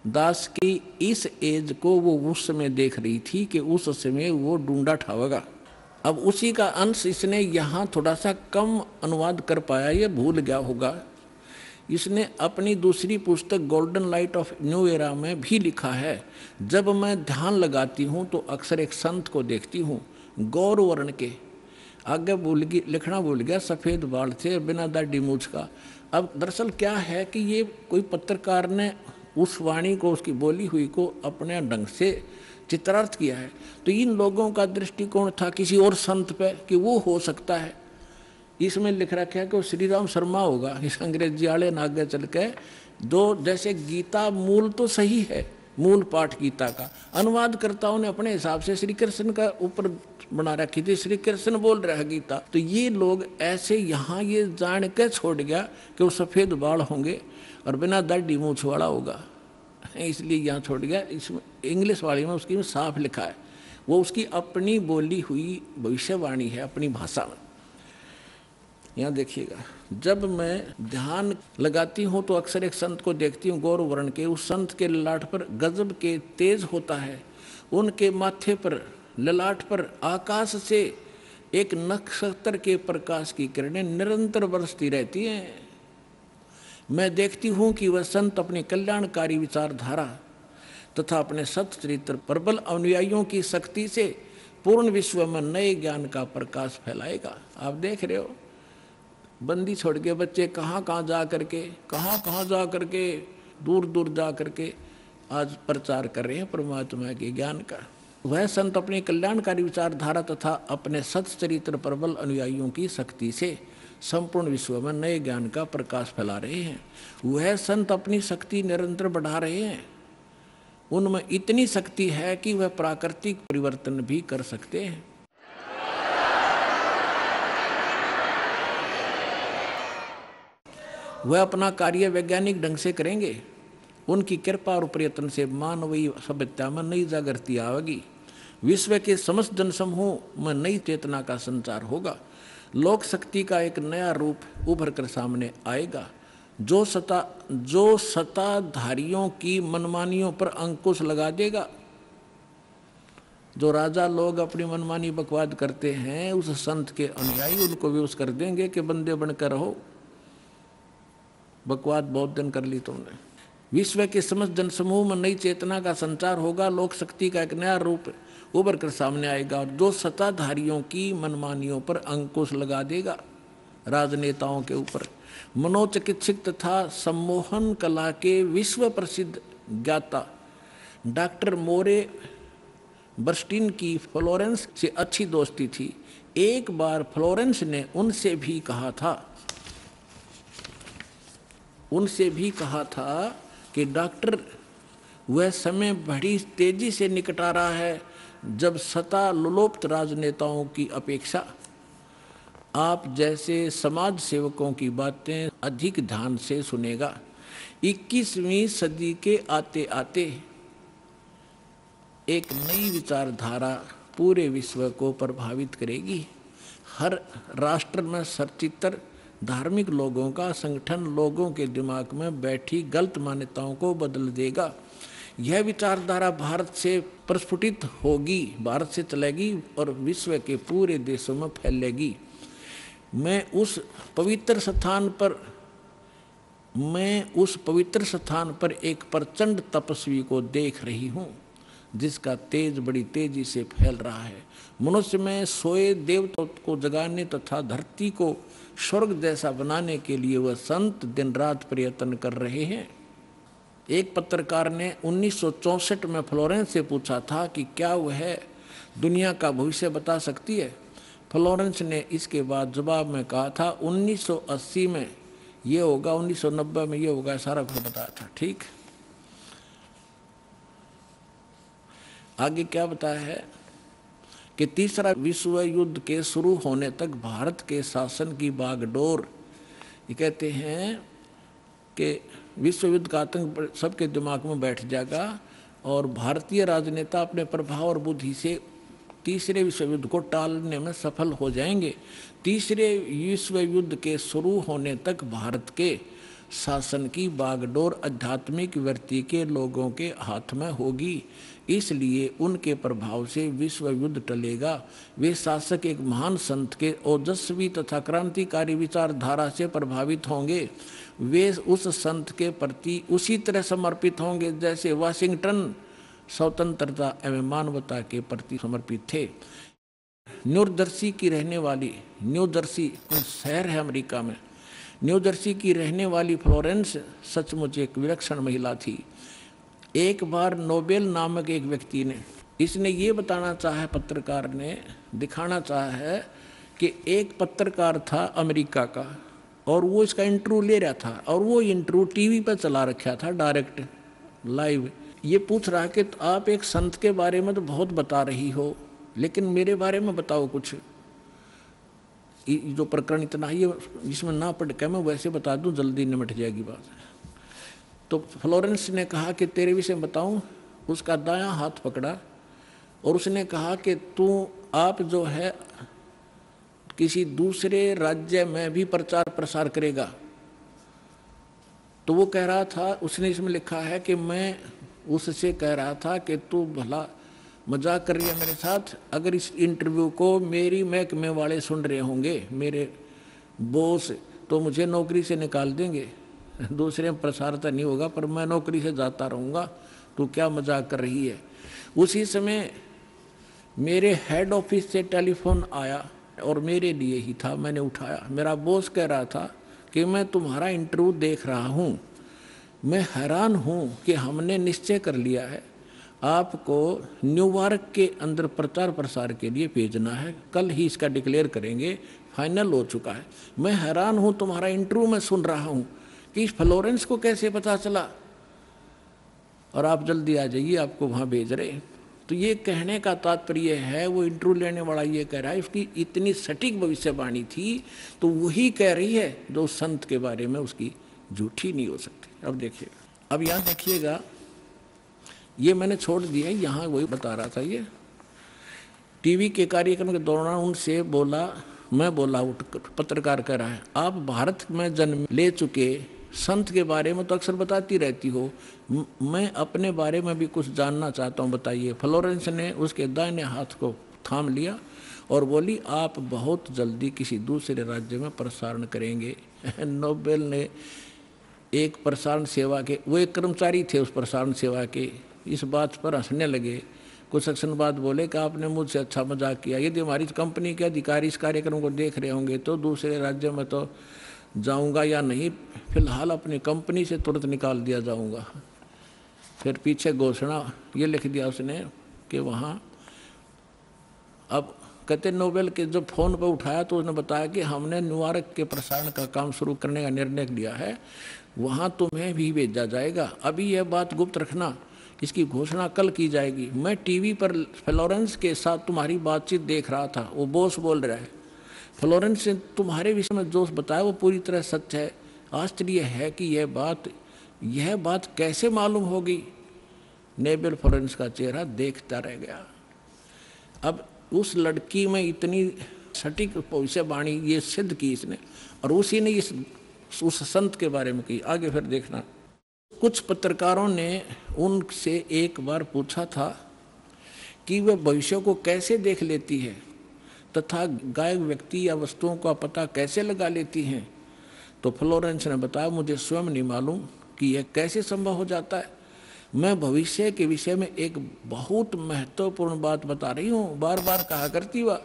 B: दास की इस एज को वो उस समय देख रही थी कि उस समय वो ढूंढा ठावेगा। अब उसी का अंश इसने यहाँ थोड़ा सा कम अनुवाद कर पाया, ये भूल गया होगा। इसने अपनी दूसरी पुस्तक golden light of new era में भी लिखा है, जब मैं ध्यान लगाती हूँ तो अक्सर एक संत को देखती हूँ गौर वर्ण के, आगे लिखना भूल गया, सफ़ेद बाल थे, बिना दाढ़ी मूछ का। अब दरअसल क्या है कि ये कोई पत्रकार ने उस वाणी को, उसकी बोली हुई को अपने ढंग से चित्रार्थ किया है। तो इन लोगों का दृष्टिकोण था किसी और संत पे कि वो हो सकता है। इसमें लिख रखा है कि वो श्री राम शर्मा होगा। इस अंग्रेजी वाले ने आगे चल के दो, जैसे गीता मूल तो सही है, मूल पाठ गीता का, अनुवादकर्ताओं ने अपने हिसाब से श्री कृष्ण का ऊपर बना रखी थी, श्री कृष्ण बोल रहा है गीता। तो ये लोग ऐसे यहाँ ये जान के छोड़ गया कि वो सफ़ेद बाल होंगे और बिना दाढ़ी मूछ वाला होगा। हैं इसलिए यहाँ छोड़ गया। इसमें इंग्लिश वाली में उसकी में साफ लिखा है, वो उसकी अपनी बोली हुई भविष्यवाणी है अपनी भाषा में। यहाँ देखिएगा, जब मैं ध्यान लगाती हूँ तो अक्सर एक संत को देखती हूँ गौर वर्ण के। उस संत के ललाट पर गजब के तेज होता है। उनके माथे पर ललाट पर आकाश से एक नक्षत्र के प्रकाश की किरणें निरंतर बरसती रहती हैं। मैं देखती हूँ कि वह संत अपनी कल्याणकारी विचारधारा तथा अपने सच्चरित्र प्रबल अनुयायियों की शक्ति से पूर्ण विश्व में नए ज्ञान का प्रकाश फैलाएगा। आप देख रहे हो, बंदी छोड़ के बच्चे कहाँ जा करके दूर दूर जा करके आज प्रचार कर रहे हैं परमात्मा के ज्ञान का। वह संत अपनी कल्याणकारी विचारधारा तथा अपने सच्चरित्र प्रबल अनुयायियों की शक्ति से संपूर्ण विश्व में नए ज्ञान का प्रकाश फैला रहे हैं। वह संत अपनी शक्ति निरंतर बढ़ा रहे हैं। उनमें इतनी शक्ति है कि वह प्राकृतिक परिवर्तन भी कर सकते हैं। वह अपना कार्य वैज्ञानिक ढंग से करेंगे। उनकी कृपा और प्रयत्न से मानवीय सभ्यता में नई जागृति आएगी। विश्व के समस्त जनसमूह में नई चेतना का संचार होगा। लोक शक्ति का एक नया रूप उभर कर सामने आएगा, जो सत्ताधारियों की मनमानियों पर अंकुश लगा देगा। जो राजा लोग अपनी मनमानी बकवाद करते हैं, उस संत के अनुयायी उनको विवश कर देंगे कि बंदे बनकर रहो, बकवाद बहुत दिन कर ली तुमने। विश्व के समस्त जनसमूह में नई चेतना का संचार होगा। लोक शक्ति का एक नया रूप उभर कर सामने आएगा और जो सत्ताधारियों की मनमानियों पर अंकुश लगा देगा। राजनेताओं के ऊपर मनोचिकित्सक तथा सम्मोहन कला के विश्व प्रसिद्ध ज्ञाता डॉक्टर मोरे बर्स्टीन की फ्लोरेंस से अच्छी दोस्ती थी। एक बार फ्लोरेंस ने उनसे भी कहा था कि डॉक्टर, वह समय बड़ी तेजी से निकट आ रहा है जब सत्ता लोलुप्त राजनेताओं की अपेक्षा आप जैसे समाज सेवकों की बातें अधिक ध्यान से सुनेगा। 21वीं सदी के आते आते एक नई विचारधारा पूरे विश्व को प्रभावित करेगी। हर राष्ट्र में सचित्र धार्मिक लोगों का संगठन लोगों के दिमाग में बैठी गलत मान्यताओं को बदल देगा। यह विचारधारा भारत से प्रस्फुटित होगी, भारत से चलेगी और विश्व के पूरे देशों में फैलेगी। मैं उस पवित्र स्थान पर एक प्रचंड तपस्वी को देख रही हूँ, जिसका तेज बड़ी तेजी से फैल रहा है। मनुष्य में सोए देवताओं को जगाने तथा धरती को स्वर्ग जैसा बनाने के लिए वह संत दिन रात प्रयत्न कर रहे हैं। एक पत्रकार ने 1964 में फ्लोरेंस से पूछा था कि क्या वह दुनिया का भविष्य बता सकती है। फ्लोरेंस ने इसके बाद जवाब में कहा था 1980 में ये होगा, 1990 में ये होगा, सारा कुछ बताया था। ठीक, आगे क्या बताया है कि तीसरा विश्व युद्ध के शुरू होने तक भारत के शासन की बागडोर, ये कहते हैं कि विश्व युद्ध का आतंक सबके दिमाग में बैठ जाएगा और भारतीय राजनेता अपने प्रभाव और बुद्धि से तीसरे विश्व युद्ध को टालने में सफल हो जाएंगे। तीसरे विश्व युद्ध के शुरू होने तक भारत के शासन की बागडोर आध्यात्मिक वृत्ति के लोगों के हाथ में होगी, इसलिए उनके प्रभाव से विश्व युद्ध टलेगा। वे शासक एक महान संत के ओजस्वी तथा क्रांतिकारी विचारधारा से प्रभावित होंगे। वे उस संत के प्रति उसी तरह समर्पित होंगे जैसे वाशिंगटन स्वतंत्रता एवं मानवता के प्रति समर्पित थे। न्यू जर्सी की रहने वाली, न्यू जर्सी शहर है अमेरिका में, न्यू जर्सी की रहने वाली फ्लोरेंस सचमुच एक विलक्षण महिला थी। एक बार नोबेल नामक एक व्यक्ति ने, इसने ये बताना चाहा, पत्रकार ने दिखाना चाहा है कि एक पत्रकार था अमेरिका का और वो इसका इंटरव्यू ले रहा था और वो इंटरव्यू टीवी पर चला रखा था डायरेक्ट लाइव। ये पूछ रहा कि तो आप एक संत के बारे में तो बहुत बता रही हो, लेकिन मेरे बारे में बताओ कुछ। जो प्रकरण इतना है इसमें ना पढ़ के मैं वैसे बता दूं, जल्दी निमट जाएगी बात। तो तो फ्लोरेंस ने कहा कि तेरे विषय बताऊं। उसका दायां हाथ पकड़ा और उसने कहा कि तू आप जो है किसी दूसरे राज्य में भी प्रचार प्रसार करेगा। तो वो कह रहा था, उसने इसमें लिखा है कि मैं उससे कह रहा था कि तू भला मजाक कर रही है मेरे साथ। अगर इस इंटरव्यू को मेरी महकमे वाले सुन रहे होंगे, मेरे बॉस, तो मुझे नौकरी से निकाल देंगे। दूसरे में प्रसार तो नहीं होगा पर मैं नौकरी से जाता रहूँगा। तू क्या मजाक कर रही है। उसी समय मेरे हेड ऑफिस से टेलीफोन आया और मेरे लिए ही था। मैंने उठाया। मेरा बॉस कह रहा था कि मैं तुम्हारा इंटरव्यू देख रहा हूँ। मैं हैरान हूँ कि हमने निश्चय कर लिया है आपको न्यूयॉर्क के अंदर प्रचार प्रसार के लिए भेजना है। कल ही इसका डिक्लेयर करेंगे, फाइनल हो चुका है। मैं हैरान हूँ, तुम्हारा इंटरव्यू मैं सुन रहा हूँ कि इस फ्लोरेंस को कैसे पता चला, और आप जल्दी आ जाइए, आपको वहाँ भेज रहे। तो ये कहने का तात्पर्य है, वो इंटरव्यू लेने वाला ये कह रहा है उसकी इतनी सटीक भविष्यवाणी थी, तो वही कह रही है जो संत के बारे में उसकी झूठी नहीं हो सकती। अब देखिए, अब यहाँ देखिएगा, ये मैंने छोड़ दिया, यहाँ वही बता रहा था। ये टीवी के कार्यक्रम के दौरान उनसे बोला, मैं बोला, पत्रकार कह रहा है, आप भारत में जन्म ले चुके संत के बारे में तो अक्सर बताती रहती हो, मैं अपने बारे में भी कुछ जानना चाहता हूँ, बताइए। फ्लोरेंस ने उसके दाहिने हाथ को थाम लिया और बोली, आप बहुत जल्दी किसी दूसरे राज्य में प्रसारण करेंगे। नोबेल ने एक प्रसारण सेवा के, वो एक कर्मचारी थे उस प्रसारण सेवा के, इस बात पर हंसने लगे। कुछ क्षण बाद बोले कि आपने मुझसे अच्छा मजाक किया। यदि हमारी कंपनी के अधिकारी इस कार्यक्रम को देख रहे होंगे तो दूसरे राज्य में तो जाऊंगा या नहीं, फिलहाल अपनी कंपनी से तुरंत निकाल दिया जाऊंगा। फिर पीछे घोषणा ये लिख दिया उसने कि वहाँ, अब कहते नोबेल के जब फ़ोन पर उठाया तो उसने बताया कि हमने न्यूयॉर्क के प्रसारण का काम शुरू करने का निर्णय लिया है, वहाँ तुम्हें भी भेजा जाएगा। अभी यह बात गुप्त रखना, इसकी घोषणा कल की जाएगी। मैं टीवी पर फ्लोरेंस के साथ तुम्हारी बातचीत देख रहा था। वो बॉस बोल रहा है, फ्लोरेंस ने तुम्हारे विषय में जो बताया वो पूरी तरह सच है। आश्चर्य है कि यह बात कैसे मालूम होगी। नोबेल फ्लोरेंस का चेहरा देखता रह गया। अब उस लड़की में इतनी सटीक भविष्यवाणी ये सिद्ध की इसने, और उसी ने उस संत के बारे में की। आगे फिर देखना, कुछ पत्रकारों ने उनसे एक बार पूछा था कि वह भविष्य को कैसे देख लेती है तथा गायब व्यक्ति या वस्तुओं का पता कैसे लगा लेती हैं। तो फ्लोरेंस ने बताया, मुझे स्वयं नहीं मालूम कि यह कैसे संभव हो जाता है। मैं भविष्य के विषय में एक बहुत महत्वपूर्ण बात बता रही हूँ। बार बार कहा करती हुआ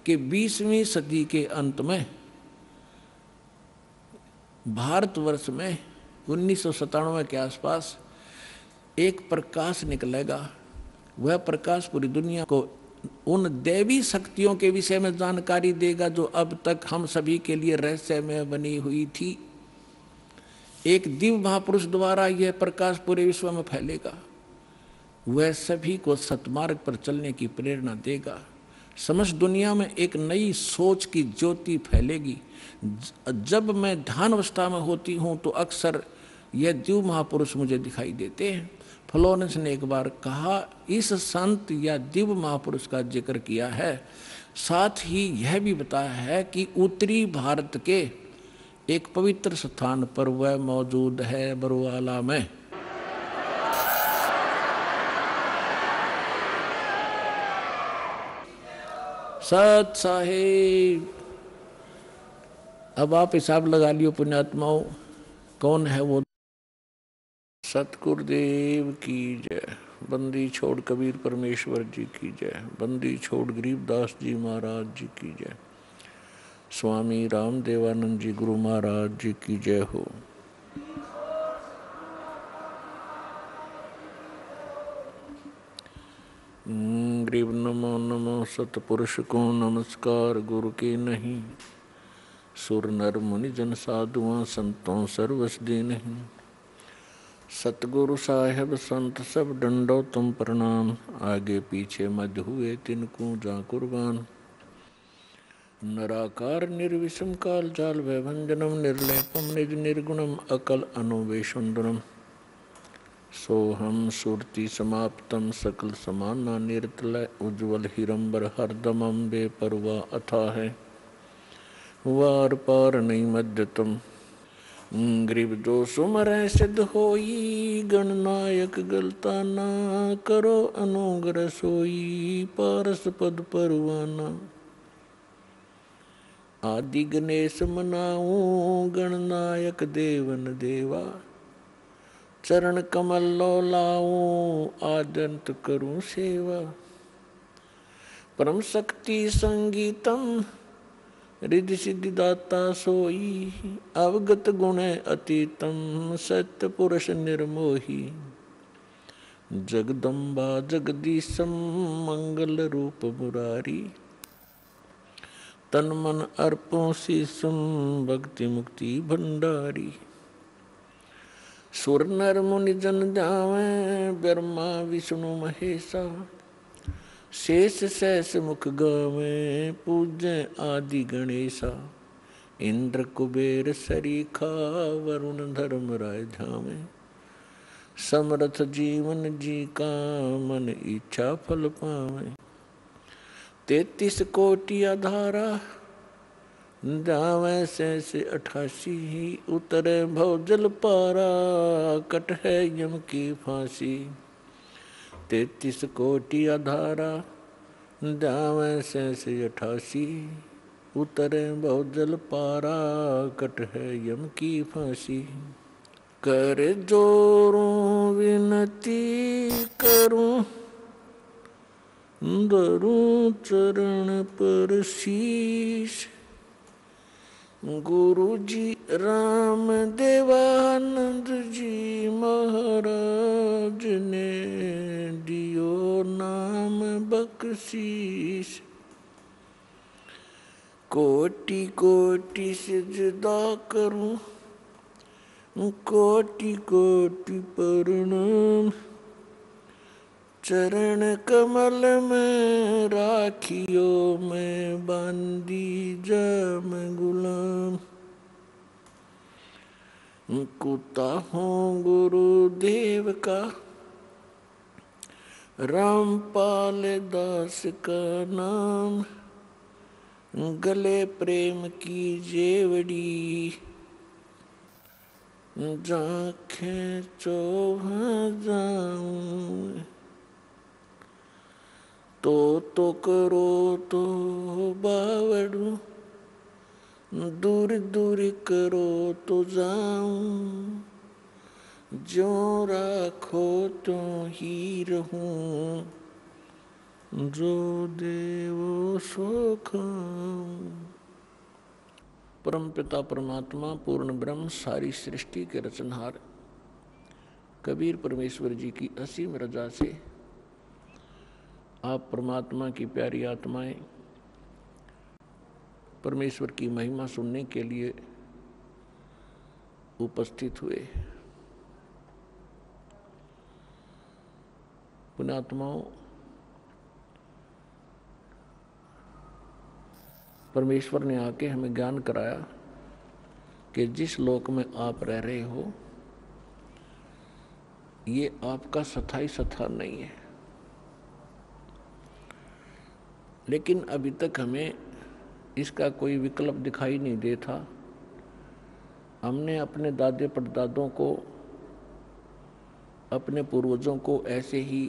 B: कि 20वीं सदी के अंत में भारतवर्ष में 1997 के आसपास एक प्रकाश निकलेगा। वह प्रकाश पूरी दुनिया को उन दैवी शक्तियों के विषय में जानकारी देगा जो अब तक हम सभी के लिए रहस्यमय बनी हुई थी। एक दिव्य महापुरुष द्वारा यह प्रकाश पूरे विश्व में फैलेगा। वह सभी को सतमार्ग पर चलने की प्रेरणा देगा। समस्त दुनिया में एक नई सोच की ज्योति फैलेगी। जब मैं ध्यान अवस्था में होती हूँ तो अक्सर यह दिव्य महापुरुष मुझे दिखाई देते हैं। फ्लोरेंस ने एक बार कहा, इस संत या दिव्य महापुरुष का जिक्र किया है, साथ ही यह भी बताया है कि उत्तरी भारत के एक पवित्र स्थान पर वह मौजूद है, बरवाला में। सत साहेब, अब आप हिसाब लगा लियो पुण्यात्माओं, कौन है वो। सतगुरुदेव की जय। बंदी छोड़ कबीर परमेश्वर जी की जय। बंदी छोड़ गरीबदास जी महाराज जी की जय। स्वामी रामदेवानंद जी गुरु महाराज जी की जय हो। गरीब नमो नमो सतपुरुष को नमस्कार, गुरु के नहीं, सुर नर मुनि जन साधुआं संतों सर्वस दे नहीं। सतगुरु साहेब संत सब डंडो तुम प्रणाम, आगे पीछे मध्य हुए तिनको जा कुर्बान। नराकार निर्विषम काल जाल वैभंजनम निर्लेपम निज निर्गुणम अकल अनुवेशुंदरम। सोहम सुरति समाप्तम सकल समाना निर्तलय उज्ज्वल हिरंबर हरदमम बेपरवा अथा है वार पार नहीं मध्यतम ग्रीब जो सुमर सिद्ध होई गणनायक गलता ना करो अनुग्रह सोई पारस पद परवाना आदि गणेश मनाऊं गणनायक देवन देवा चरण कमल लो लाऊं आदंत करूं सेवा परम शक्ति संगीतम रिद्धि सिद्धि दाता सोई अवगत गुण अतीतम सत्य पुरुष निर्मोही जगदम्बा जगदीशम मंगल रूप मुरारी तन मन अर्पों शीशम भक्ति मुक्ति भंडारी सुर नर मुनि जन जावे ब्रह्मा विष्णु महेशा शेष सहस मुख गावे पूज्य आदि गणेशा इंद्र कुबेर सरीखा वरुण धर्म राय धामे समर्थ जीवन जी का मन इच्छा फल पावे 33 कोटि आधारा जावे से 88 उतरे भव जल पारा कट है यम की फांसी 33 कोटि आधारा जावे से 88 उतरे भव जल पारा कट है यम की फांसी कर जोरूं विनती करूं धरूं चरण पर शीश गुरु जी राम देवानंद जी महाराज ने दियो नाम बख्शीश कोटि कोटि सिजदा करूं कोटि कोटि प्रणाम चरण कमल में राखियो मैं बांदी जम गुलाम कुत्ता हूँ गुरुदेव का रामपाल दास का नाम गले प्रेम की जेवड़ी जाखें चोहा जाऊं तो करो तो बावड़ू दूर दूर करो तो जाऊं जो राखो तो ही रहूं जो देवो सो खाऊं। परम पिता परमात्मा पूर्ण ब्रह्म सारी सृष्टि के रचनहार कबीर परमेश्वर जी की असीम रजा से आप परमात्मा की प्यारी आत्माएं परमेश्वर की महिमा सुनने के लिए उपस्थित हुए। पुण्यात्माओं, परमेश्वर ने आके हमें ज्ञान कराया कि जिस लोक में आप रह रहे हो ये आपका स्थायी स्थान नहीं है, लेकिन अभी तक हमें इसका कोई विकल्प दिखाई नहीं देता। हमने अपने दादे परदादों को, अपने पूर्वजों को ऐसे ही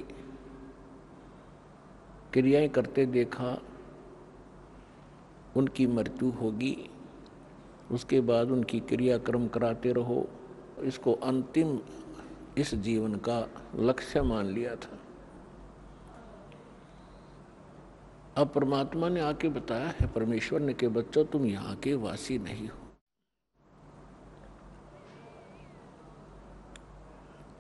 B: क्रियाएं करते देखा। उनकी मृत्यु होगी, उसके बाद उनकी क्रियाक्रम कराते रहो, इसको अंतिम इस जीवन का लक्ष्य मान लिया था। अब परमात्मा ने आके बताया है, परमेश्वर ने कि बच्चों तुम यहाँ के वासी नहीं हो,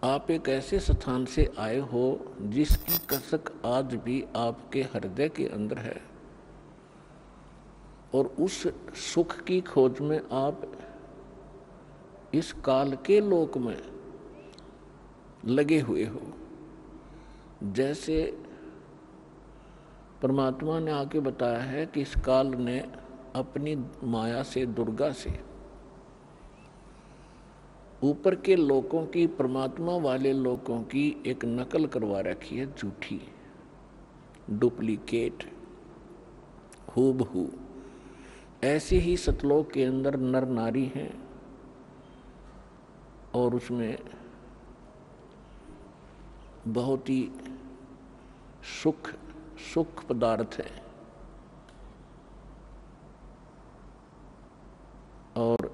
B: आप एक ऐसे स्थान से आए हो जिसकी कसक आज भी आपके हृदय के अंदर है, और उस सुख की खोज में आप इस काल के लोक में लगे हुए हो। जैसे परमात्मा ने आके बताया है कि इस काल ने अपनी माया से, दुर्गा से ऊपर के लोगों की, परमात्मा वाले लोगों की एक नकल करवा रखी है, झूठी, डुप्लीकेट, हूबहू। ऐसे ही सतलोक के अंदर नर नारी हैं और उसमें बहुत ही सुख पदार्थ है और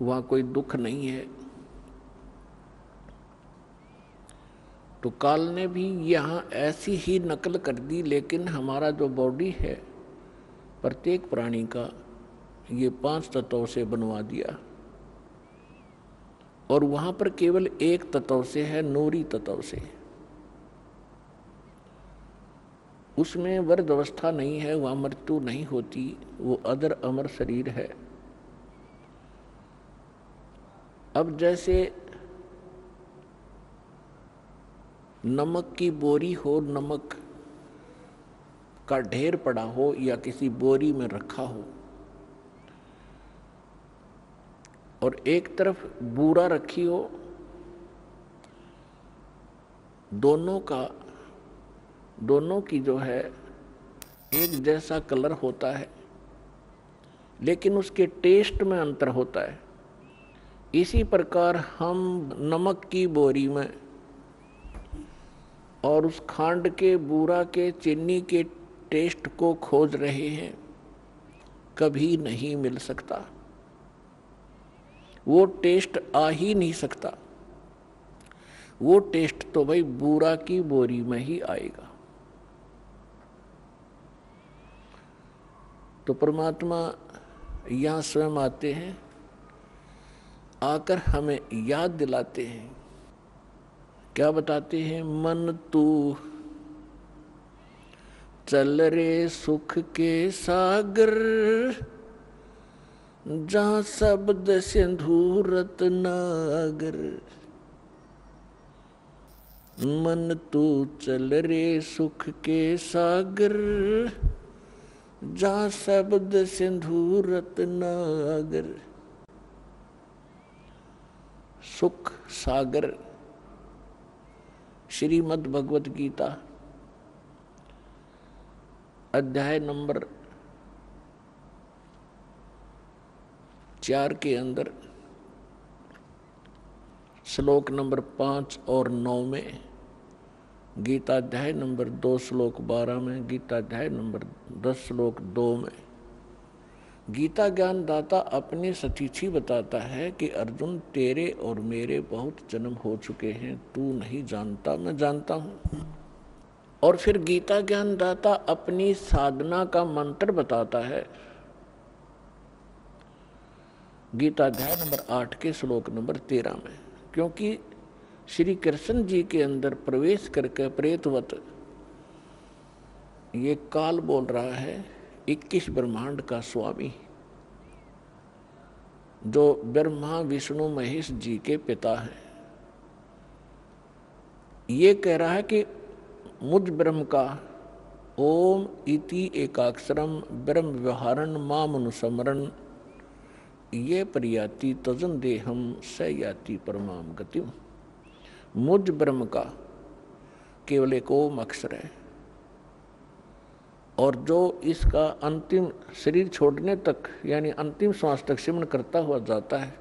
B: वहाँ कोई दुख नहीं है। तो काल ने भी यहाँ ऐसी ही नकल कर दी, लेकिन हमारा जो बॉडी है प्रत्येक प्राणी का ये 5 तत्वों से बनवा दिया और वहाँ पर केवल एक तत्व से है, नूरी तत्व से। उसमें वृद्ध अवस्था नहीं है, वहाँ मृत्यु नहीं होती, वो अदर अमर शरीर है। अब जैसे नमक की बोरी हो, नमक का ढेर पड़ा हो या किसी बोरी में रखा हो और एक तरफ बूरा रखी हो, दोनों की जो है एक जैसा कलर होता है, लेकिन उसके टेस्ट में अंतर होता है। इसी प्रकार हम नमक की बोरी में और उस खांड के, बूरा के, चीनी के टेस्ट को खोज रहे हैं, कभी नहीं मिल सकता। वो टेस्ट आ ही नहीं सकता। वो टेस्ट तो भाई बूरा की बोरी में ही आएगा। तो परमात्मा यहाँ स्वयं आते हैं, आकर हमें याद दिलाते हैं। क्या बताते हैं? मन तू चल रे सुख के सागर, जहाँ शब्द सिंधु रत्नागर। मन तू चल रे सुख के सागर, जहाँ शब्द सिंधु रत्नागर। सुख सागर, श्रीमद् भगवत गीता अध्याय नंबर 4 के अंदर श्लोक नंबर 5 और 9 में, गीता अध्याय नंबर 2 श्लोक 12 में, गीता अध्याय नंबर 10 श्लोक 2 में गीता ज्ञान दाता अपनी सतीथि बताता है कि अर्जुन, तेरे और मेरे बहुत जन्म हो चुके हैं, तू नहीं जानता, मैं जानता हूं। और फिर गीता ज्ञान दाता अपनी साधना का मंत्र बताता है, गीता अध्याय नंबर 8 के श्लोक नंबर 13 में। क्योंकि श्री कृष्ण जी के अंदर प्रवेश करके प्रेतवत ये काल बोल रहा है, 21 ब्रह्मांड का स्वामी, जो ब्रह्मा विष्णु महेश जी के पिता हैं, ये कह रहा है कि मुझ ब्रह्म का ओम इति एकाक्षरम ब्रह्म व्यवहारन मामनुस्मरण ये प्रयाति तजन देहम स याति परमाम गतिम। मुझ ब्रह्म का केवल एक ओम अक्षर है और जो इसका अंतिम शरीर छोड़ने तक यानी अंतिम श्वास तक सिमरण करता हुआ जाता है,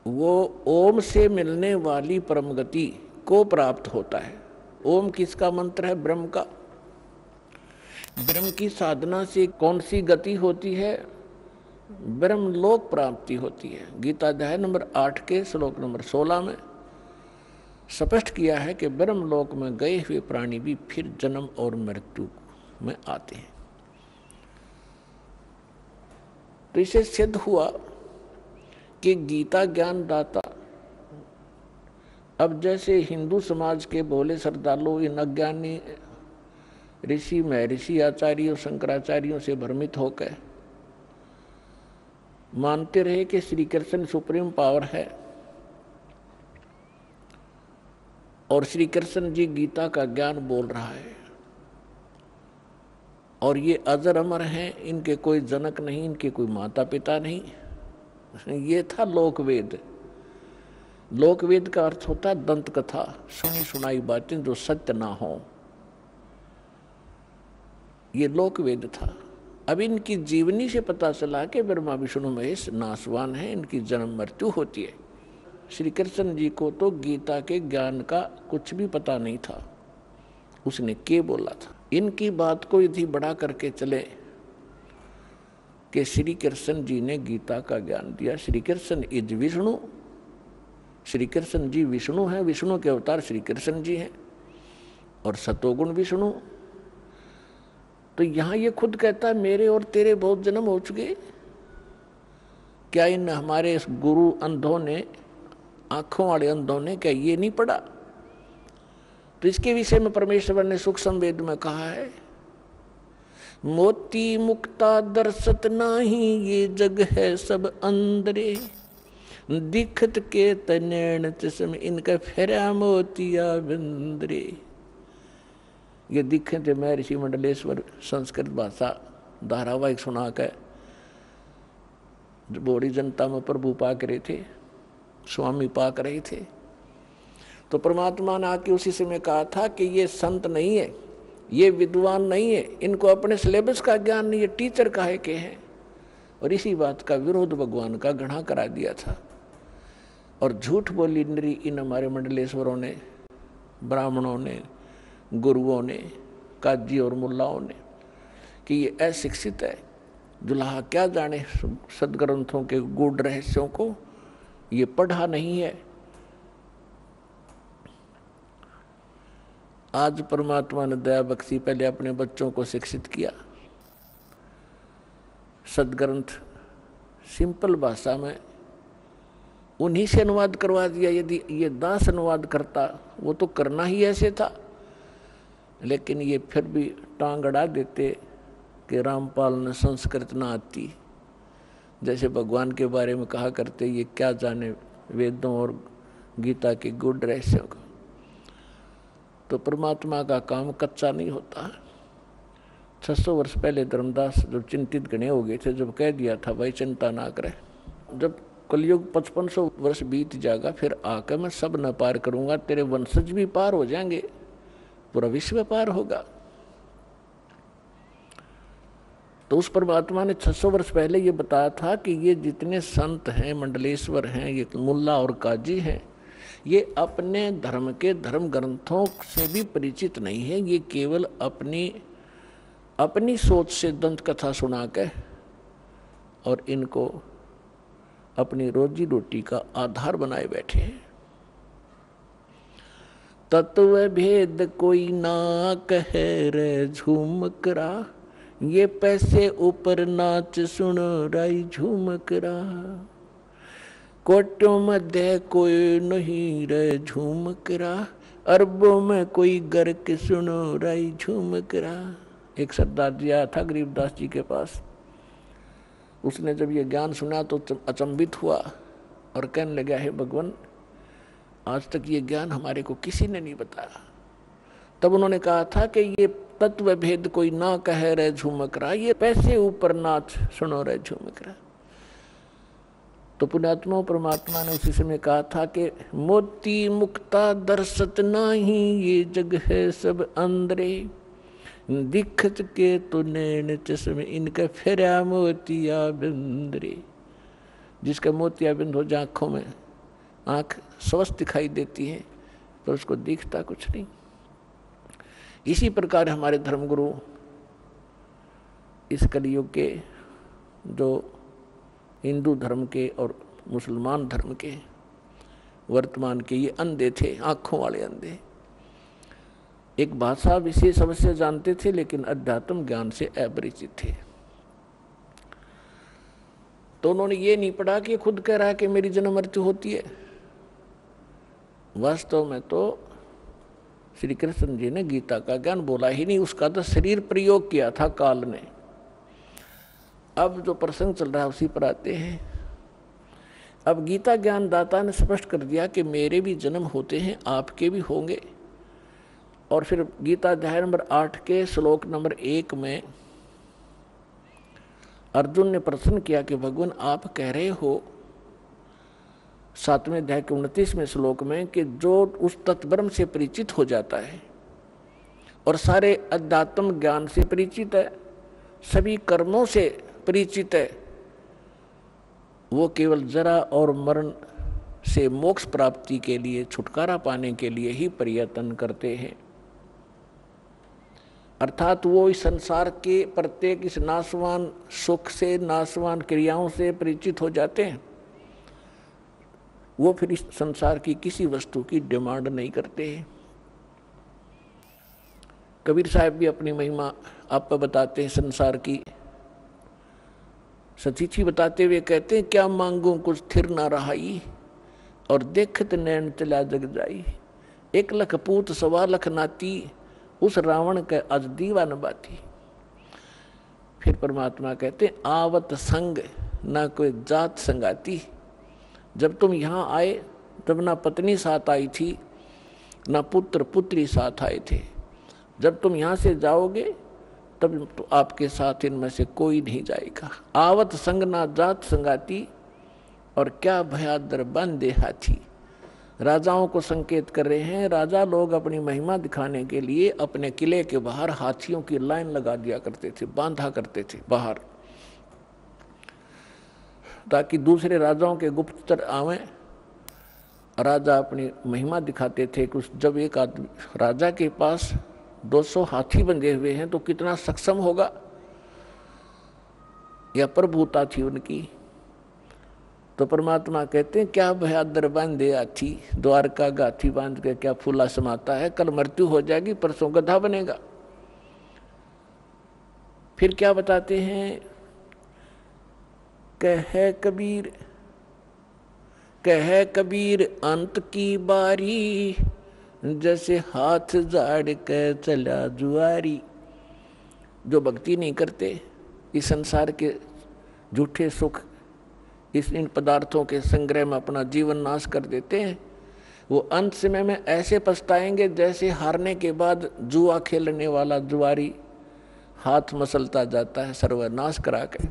B: वो ओम से मिलने वाली परम गति को प्राप्त होता है। ओम किसका मंत्र है? ब्रह्म का। ब्रह्म की साधना से कौन सी गति होती है? ब्रह्म लोक प्राप्ति होती है। गीता अध्याय नंबर 8 के श्लोक नंबर 16 में स्पष्ट किया है कि ब्रह्म लोक में गए हुए प्राणी भी फिर जन्म और मृत्यु में आते हैं। तो इसे सिद्ध हुआ कि गीता ज्ञान दाता, अब जैसे हिंदू समाज के भोले श्रद्धालु इन अज्ञानी ऋषि महर्षि आचार्यों शंकराचार्यों से भ्रमित होकर मानते रहे कि श्री कृष्ण सुप्रीम पावर है और श्री कृष्ण जी गीता का ज्ञान बोल रहा है, और ये अजर अमर हैं, इनके कोई जनक नहीं, इनके कोई माता पिता नहीं। ये था लोकवेद। लोकवेद का अर्थ होता है दंत कथा, सुनी सुनाई बातें जो सत्य ना हो, ये लोकवेद था। अब इनकी जीवनी से पता चला कि ब्रह्मा विष्णु महेश नासवान है, इनकी जन्म मृत्यु होती है। श्री कृष्ण जी को तो गीता के ज्ञान का कुछ भी पता नहीं था, उसने क्या बोला था। इनकी बात को यदि बड़ा करके चले कि श्री कृष्ण जी ने गीता का ज्ञान दिया। श्री कृष्ण इज विष्णु, श्री कृष्ण जी विष्णु हैं, विष्णु के अवतार श्री कृष्ण जी हैं और सतोगुण विष्णु। तो यहां ये खुद कहता है मेरे और तेरे बहुत जन्म हो चुके, क्या इन हमारे गुरु अंधों ने, आंखों वाले अंधों ने क्या ये नहीं पढ़ा? तो इसके विषय में परमेश्वर ने सूक्ष्म वेद में कहा है, मोती मुक्ता दर्शत नाही, ये जग है सब अंदरे, दिखत के तनैण चश्म, इनका फेरा मोतिया बिंदरे। ये दिखे थे महर्षि मंडलेश्वर संस्कृत भाषा धारावाहिक सुना कर बड़ी जनता में प्रभु पाक रहे थे, स्वामी पाक रहे थे। तो परमात्मा ने आके उसी समय कहा था कि ये संत नहीं है, ये विद्वान नहीं है, इनको अपने सिलेबस का ज्ञान नहीं है, टीचर काहे के हैं। और इसी बात का विरोध भगवान का घृणा करा दिया था। और झूठ बोली नरी इन हमारे मंडलेश्वरों ने, ब्राह्मणों ने, गुरुओं ने, काजी और मुल्लाओं ने कि ये अशिक्षित है, दुल्हा क्या जाने सदग्रंथों के गूढ़ रहस्यों को, ये पढ़ा नहीं है। आज परमात्मा ने दया बख्शी, पहले अपने बच्चों को शिक्षित किया, सदग्रंथ सिंपल भाषा में उन्हीं से अनुवाद करवा दिया। यदि ये दास अनुवाद करता, वो तो करना ही ऐसे था, लेकिन ये फिर भी टांग अड़ा देते कि रामपाल ने संस्कृत ना आती। जैसे भगवान के बारे में कहा करते, ये क्या जाने वेदों और गीता के गूढ़ रहस्यों को। तो परमात्मा का काम कच्चा नहीं होता। 600 वर्ष पहले धर्मदास जब चिंतित गणे हो गए थे, जब कह दिया था भाई चिंता ना करे, जब कलयुग 5500 वर्ष बीत जाएगा फिर आकर मैं सब न पार करूंगा, तेरे वंशज भी पार हो जाएंगे, पूरा विश्व पार होगा। तो उस परमात्मा ने 600 वर्ष पहले ये बताया था कि ये जितने संत हैं, मंडलेश्वर हैं, ये मुल्ला और काजी हैं, ये अपने धर्म के धर्म ग्रंथों से भी परिचित नहीं है। ये केवल अपनी सोच से दंत कथा सुना के और इनको अपनी रोजी रोटी का आधार बनाए बैठे हैं। तत्व भेद कोई ना कहे रे झूमकरा, ये पैसे ऊपर नाच सुन राई झूमकरा, कोटों मध्य कोई नहीं रे झूमकरा, अरबों में कोई गर्क सुनो राई झूमकरा। एक सरदार जी आया था गरीबदास जी के पास, उसने जब ये ज्ञान सुना तो अचंभित हुआ और कहने लगा, हे भगवान, आज तक ये ज्ञान हमारे को किसी ने नहीं बताया। तब उन्होंने कहा था कि ये तत्व भेद कोई ना कहे रे झूमकरा, ये पैसे ऊपर नाच सुनो रे झूमकरा। तो पुण्यात्मा परमात्मा ने उसी समय कहा था कि मोती मुक्ता दर्शत नाही, ये जग है सब अंदरे, दिखत के तो नैन चश्मे, इनका फेरा मोतिया बिंदरे। जिसका मोतिया बिंद हो जाए आँखों में, आँख स्वस्थ दिखाई देती है पर उसको दिखता कुछ नहीं। इसी प्रकार हमारे धर्मगुरु इस कलयुग के, जो हिंदू धर्म के और मुसलमान धर्म के वर्तमान के, ये अंधे थे, आँखों वाले अंधे। एक भाषा विशेष अवश्य जानते थे लेकिन अध्यात्म ज्ञान से अपरिचित थे। तो उन्होंने ये नहीं पढ़ा कि खुद कह रहा है कि मेरी जन्म मृत्यु होती है। वास्तव में तो श्री कृष्ण जी ने गीता का ज्ञान बोला ही नहीं, उसका तो शरीर प्रयोग किया था काल ने। अब जो प्रसंग चल रहा है उसी पर आते हैं। अब गीता ज्ञान दाता ने स्पष्ट कर दिया कि मेरे भी जन्म होते हैं, आपके भी होंगे। और फिर गीता अध्याय नंबर 8 के श्लोक नंबर 1 में अर्जुन ने प्रश्न किया कि भगवान आप कह रहे हो 7वें अध्याय के 29वें श्लोक में कि जो उस तत्ब्रह्म से परिचित हो जाता है और सारे अध्यात्म ज्ञान से परिचित है, सभी कर्मों से परिचित है, वो केवल जरा और मरण से मोक्ष प्राप्ति के लिए, छुटकारा पाने के लिए ही प्रयत्न करते हैं। अर्थात वो इस संसार के प्रत्येक इस नाशवान सुख से, नाशवान क्रियाओं से परिचित हो जाते हैं। वो फिर इस संसार की किसी वस्तु की डिमांड नहीं करते हैं। कबीर साहब भी अपनी महिमा आप बताते हैं संसार की, सतीची बताते हुए कहते हैं, क्या मांगू कुछ स्थिर ना रहाई और देखत नैन चला जग जाई। 1 लख पूत 1.25 लाख नाती, उस रावण के अज दीवान बाती। फिर परमात्मा कहते हैं, आवत संग ना कोई जात संगाती। जब तुम यहाँ आए तब ना पत्नी साथ आई थी, ना पुत्र पुत्री साथ आए थे। जब तुम यहाँ से जाओगे तब तो आपके साथ इनमें से कोई नहीं जाएगा। आवत संग ना जात संगाती, और क्या भयादर बांधे हाथी। राजाओं को संकेत कर रहे हैं। राजा लोग अपनी महिमा दिखाने के लिए अपने किले के बाहर हाथियों की लाइन लगा दिया करते थे, बांधा करते थे बाहर, ताकि दूसरे राजाओं के गुप्तचर आवें। राजा अपनी महिमा दिखाते थे। कुछ जब एक आदमी राजा के पास 200 हाथी बंधे हुए हैं तो कितना सक्षम होगा, यह प्रभुता थी उनकी। तो परमात्मा कहते हैं, क्या बहादुर बांधे हाथी, द्वारका गाथी बांध के क्या फूला समाता है। कल मृत्यु हो जाएगी, परसों गधा बनेगा। फिर क्या बताते हैं, कह कबीर अंत की बारी, जैसे हाथ झाड़ के चला जुआरी। जो भक्ति नहीं करते, इस संसार के झूठे सुख, इन पदार्थों के संग्रह में अपना जीवन नाश कर देते हैं, वो अंत समय में ऐसे पछताएंगे जैसे हारने के बाद जुआ खेलने वाला जुआरी हाथ मसलता जाता है सर्वनाश करा के।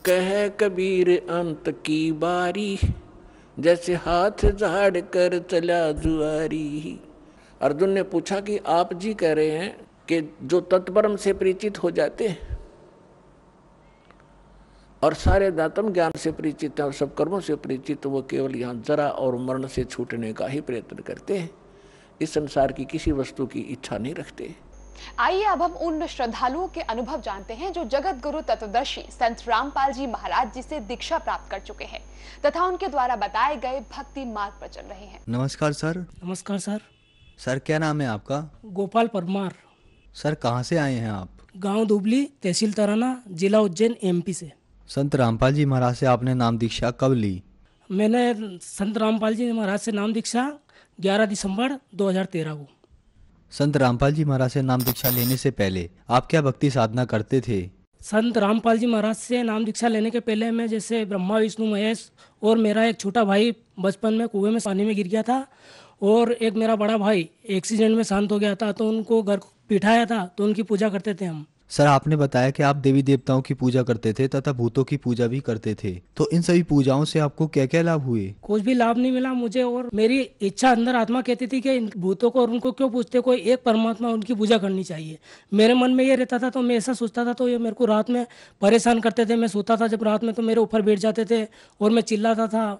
B: कह कबीर अंत की बारी, जैसे हाथ झाड़ कर चला जुआरी। अर्जुन ने पूछा कि आप जी कह रहे हैं कि जो तत्परम से परिचित हो जाते हैं और सारे दातम ज्ञान से परिचित है और सब कर्मों से परिचित, वो केवल यहाँ जरा और मरण से छूटने का ही प्रयत्न करते हैं, इस संसार की किसी वस्तु की इच्छा नहीं रखते।
C: आइए अब हम उन श्रद्धालुओं के अनुभव जानते हैं जो जगत गुरु तत्वदर्शी संत रामपाल जी महाराज जी से दीक्षा प्राप्त कर चुके हैं तथा उनके द्वारा बताए गए भक्ति मार्ग पर चल रहे हैं।
D: नमस्कार सर।
E: नमस्कार सर।
D: सर क्या नाम है आपका?
E: गोपाल परमार।
D: सर कहाँ से आए हैं आप?
E: गांव दुबली, तहसील तराना, जिला उज्जैन, एमपी से।
D: संत रामपाल जी महाराज से आपने नाम दीक्षा कब ली?
E: मैंने संत रामपाल जी महाराज से नाम दीक्षा 11 दिसंबर 2013 को।
D: संत रामपाल जी महाराज से नाम दीक्षा लेने से पहले आप क्या भक्ति साधना करते थे?
E: संत रामपाल जी महाराज से नाम दीक्षा लेने के पहले मैं जैसे ब्रह्मा विष्णु महेश और मेरा एक छोटा भाई बचपन में कुएं में पानी में गिर गया था और एक मेरा बड़ा भाई एक्सीडेंट में शांत हो गया था, तो उनको घर बिठाया था, तो उनकी पूजा करते थे हम।
D: सर आपने बताया कि आप देवी देवताओं की पूजा करते थे तथा भूतों की पूजा भी करते थे, तो इन सभी पूजाओं से आपको क्या क्या लाभ हुए?
E: कुछ भी लाभ नहीं मिला मुझे, और मेरी इच्छा अंदर आत्मा कहती थी कि इन भूतों को और उनको क्यों पूछते, कोई एक परमात्मा उनकी पूजा करनी चाहिए। मेरे मन में ये रहता था, तो मैं ऐसा सोचता था, तो ये मेरे को रात में परेशान करते थे। मैं सोता था जब रात में तो मेरे ऊपर बैठ जाते थे और मैं चिल्लाता था,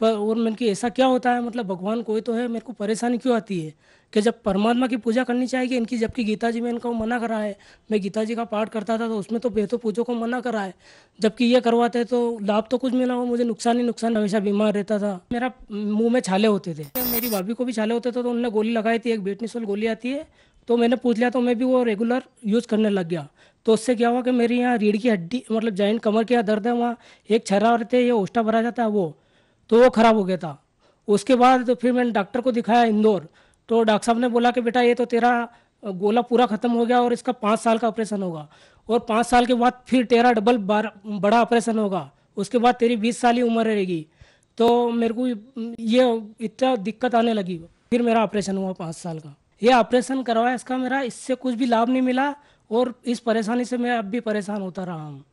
E: पर और मैंने कि ऐसा क्या होता है, मतलब भगवान कोई तो है, मेरे को परेशानी क्यों आती है कि जब परमात्मा की पूजा करनी चाहिए इनकी, जबकि गीता जी में इनको मना करा है। मैं गीता जी का पाठ करता था तो उसमें तो बेहतर पूजों को मना करा है, जबकि ये करवाते तो लाभ तो कुछ मिला हो, मुझे नुकसान ही नुकसान। हमेशा बीमार रहता था, मेरा मुंह में छाले होते थे, मेरी भाभी को भी छाले होते थे, तो उन्होंने गोली लगाई थी, एक बेटनिसोल गोली आती है, तो मैंने पूछ लिया, तो मैं भी वो रेगुलर यूज़ करने लग गया। तो उससे क्या हुआ कि मेरी यहाँ रीढ़ की हड्डी, मतलब जॉइंट कमर के यहाँ दर्द है, वहाँ एक छर्रा रहते हैं, ये ओष्टा भरा जाता है वो खराब हो गया था। उसके बाद तो फिर मैंने डॉक्टर को दिखाया इंदौर, तो डॉक्टर साहब ने बोला कि बेटा ये तो तेरा गोला पूरा खत्म हो गया और इसका 5 साल का ऑपरेशन होगा, और 5 साल के बाद फिर तेरा डबल बड़ा ऑपरेशन होगा, उसके बाद तेरी 20 साल ही उम्र रहेगी। तो मेरे को ये इतना दिक्कत आने लगी। फिर मेरा ऑपरेशन हुआ 5 साल का। ये ऑपरेशन करवाया, इसका मेरा इससे कुछ भी लाभ नहीं मिला और इस परेशानी से मैं अब भी परेशान होता रहा हूँ।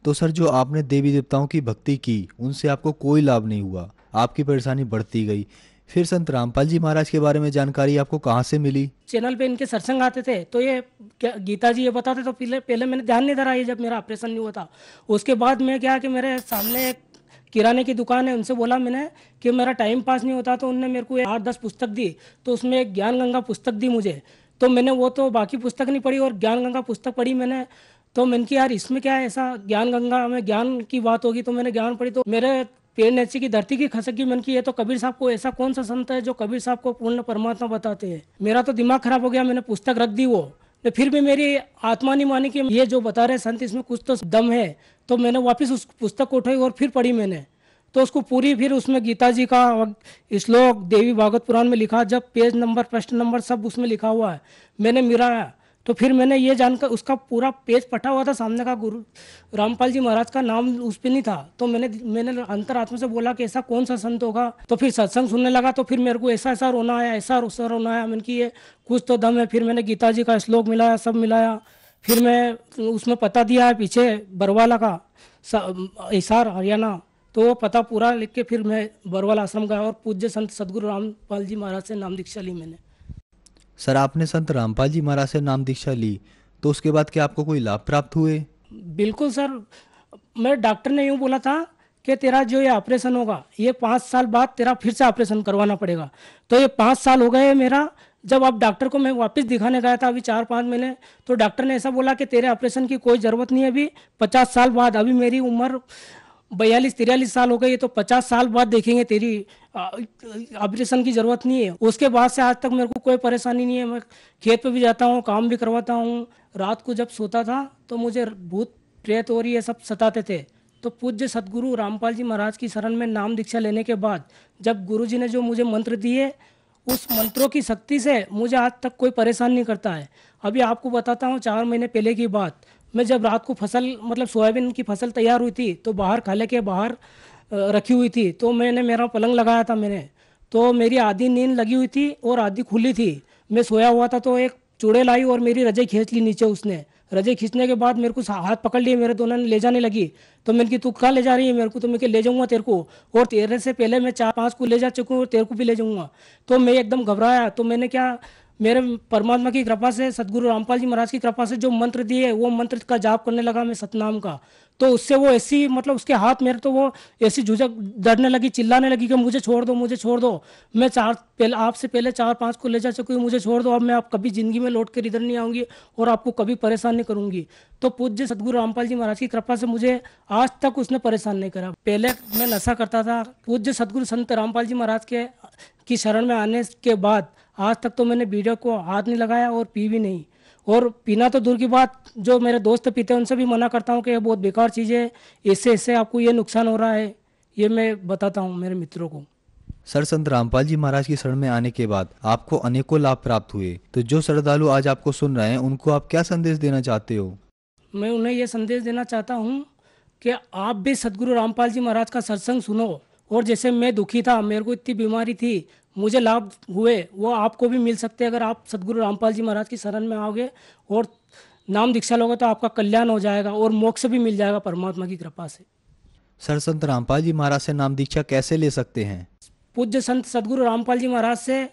D: तो सर जो आपने देवी देवताओं की भक्ति की उनसे आपको कोई लाभ नहीं हुआ, आपकी परेशानी बढ़ती गई, फिर संत रामपाल जी महाराज के बारे में जानकारी आपको कहाँ से मिली?
E: चैनल पे इनके सत्संग आते थे तो ये गीता जी ये बताते, तो पहले पहले मैंने ध्यान नहीं धरा ये जब मेरा ऑपरेशन नहीं हुआ था। उसके बाद मैं क्या कि मेरे सामने एक किराने की दुकान है, उनसे बोला मैंने कि मेरा टाइम पास नहीं होता, तो उनने मेरे को 8-10 पुस्तक दी, तो उसमें एक ज्ञान गंगा पुस्तक दी मुझे। तो मैंने वो तो बाकी पुस्तक नहीं पढ़ी और ज्ञान गंगा पुस्तक पढ़ी मैंने। तो मैंने कि यार इसमें क्या है, ऐसा ज्ञान गंगा में ज्ञान की बात होगी, तो मैंने ज्ञान पढ़ी तो मेरे पेड़ नीचे की धरती की खसक गई। मन की ये तो कबीर साहब को, ऐसा कौन सा संत है जो कबीर साहब को पूर्ण परमात्मा बताते हैं। मेरा तो दिमाग खराब हो गया, मैंने पुस्तक रख दी वो। तो फिर भी मेरी आत्मा नहीं मानी कि ये जो बता रहे संत इसमें कुछ तो दम है। तो मैंने वापस उस पुस्तक को उठाई और फिर पढ़ी मैंने, तो उसको पूरी, फिर उसमें गीता जी का श्लोक देवी भागवत पुराण में लिखा, जब पेज नंबर प्रश्न नंबर सब उसमें लिखा हुआ है, मैंने मिलाया। तो फिर मैंने ये जानकर, उसका पूरा पेज पटा हुआ था सामने का, गुरु रामपाल जी महाराज का नाम उस पर नहीं था। तो मैंने अंतरात्मा से बोला कि ऐसा कौन सा संत होगा। तो फिर सत्संग सुनने लगा, तो फिर मेरे को ऐसा ऐसा रोना आया, ऐसा रोना आया। मैंने कि ये कुछ तो दम है। फिर मैंने गीता जी का श्लोक मिलाया, सब मिलाया। फिर मैं उसमें पता दिया है पीछे बरवाला का, हिसार हरियाणा, तो वो पता पूरा लिख के फिर मैं बरवाला आश्रम गया और पूज्य संत सदगुरु रामपाल जी महाराज से नाम दीक्षा ली मैंने।
D: सर आपने संत रामपाल जी महाराज से नाम दीक्षा ली, तो उसके बाद क्या आपको कोई लाभ प्राप्त हुए?
E: बिल्कुल सर, मैं डॉक्टर ने यूँ बोला था कि तेरा जो ये ऑपरेशन होगा ये 5 साल बाद तेरा फिर से ऑपरेशन करवाना पड़ेगा। तो ये 5 साल हो गए मेरा। जब अब डॉक्टर को मैं वापस दिखाने गया था अभी 4-5 महीने, तो डॉक्टर ने ऐसा बोला कि तेरे ऑपरेशन की कोई ज़रूरत नहीं है अभी, 50 साल बाद। अभी मेरी उम्र 42-43 साल हो गई है, तो 50 साल बाद देखेंगे, तेरी ऑपरेशन की ज़रूरत नहीं है। उसके बाद से आज तक मेरे को कोई परेशानी नहीं है। मैं खेत पे भी जाता हूँ, काम भी करवाता हूँ। रात को जब सोता था तो मुझे भूत प्रेत और ये सब सताते थे। तो पूज्य सदगुरु रामपाल जी महाराज की शरण में नाम दीक्षा लेने के बाद, जब गुरु जी ने जो मुझे मंत्र दिए, उस मंत्रों की शक्ति से मुझे आज तक कोई परेशान नहीं करता है। अभी आपको बताता हूँ, 4 महीने पहले की बात, मैं जब रात को फसल, मतलब सोयाबीन की फसल तैयार हुई थी, तो बाहर खाले के बाहर रखी हुई थी, तो मैंने मेरा पलंग लगाया था मैंने, तो मेरी आधी नींद लगी हुई थी और आधी खुली थी। मैं सोया हुआ था, तो एक चूड़े लाई और मेरी रजाई खींच ली नीचे उसने। रजाई खींचने के बाद मेरे को हाथ पकड़ लिए, मेरे दोनों ने ले जाने लगी। तो मैंने कि तू कहाँ ले जा रही है मेरे को? तो मैं ले जाऊंगा तेरे को, और तेरे से पहले मैं 4-5 को ले जा चुका हूँ और तेरे को भी ले जाऊंगा। तो मैं एकदम घबराया। तो मैंने क्या, मेरे परमात्मा की कृपा से, सदगुरु रामपाल जी महाराज की कृपा से जो मंत्र दिए, वो मंत्र का जाप करने लगा मैं, सतनाम का। तो उससे वो ऐसी, मतलब उसके हाथ मेरे, तो वो ऐसी झुझक डरने लगी, चिल्लाने लगी कि मुझे छोड़ दो, मुझे छोड़ दो। मैं आपसे पहले 4-5 को ले जा चुकी हूँ, मुझे छोड़ दो। अब मैं आप कभी जिंदगी में लौट कर इधर नहीं आऊँगी और आपको कभी परेशान नहीं करूँगी। तो पूज्य सदगुरु रामपाल जी महाराज की कृपा से मुझे आज तक उसने परेशान नहीं करा। पहले मैं नशा करता था, पूज्य सदगुरु संत रामपाल जी महाराज की शरण में आने के बाद आज तक तो मैंने बीड़ी को हाथ नहीं लगाया और पी भी नहीं। और पीना तो दूर की बात, जो मेरे दोस्त पीते हैं उनसे भी मना करता हूँ कि ये बहुत बेकार चीज़ है, इससे आपको ये नुकसान हो रहा है, ये मैं बताता हूँ मेरे मित्रों को।
D: सर संत रामपाल जी महाराज की शरण में आने के बाद आपको अनेकों लाभ प्राप्त हुए, तो जो श्रद्धालु आज आपको सुन रहे हैं उनको आप क्या संदेश देना चाहते हो?
E: मैं उन्हें ये संदेश देना चाहता हूँ कि आप भी सदगुरु रामपाल जी महाराज का सत्संग सुनो, और जैसे मैं दुखी था, मेरे को इतनी बीमारी थी, मुझे लाभ हुए, वो आपको भी मिल सकते हैं अगर आप सदगुरु रामपाल जी महाराज की शरण में आओगे और नाम दीक्षा लोगे, तो आपका कल्याण हो जाएगा और मोक्ष भी मिल जाएगा परमात्मा की कृपा से।
D: सर संत रामपाल जी महाराज से नाम दीक्षा कैसे ले सकते हैं?
E: पूज्य संत सदगुरु रामपाल जी महाराज से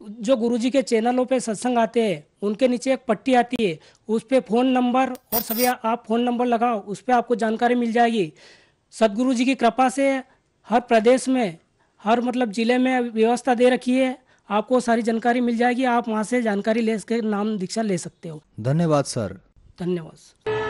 E: जो गुरुजी के चैनलों पे सत्संग आते हैं, उनके नीचे एक पट्टी आती है, उस पर फ़ोन नंबर और सभी आप फ़ोन नंबर लगाओ, उस पर आपको जानकारी मिल जाएगी। सदगुरु जी की कृपा से हर प्रदेश में, हर मतलब ज़िले में व्यवस्था दे रखी है, आपको सारी जानकारी मिल जाएगी। आप वहाँ से जानकारी ले के नाम दीक्षा ले सकते हो।
D: धन्यवाद सर।
E: धन्यवाद।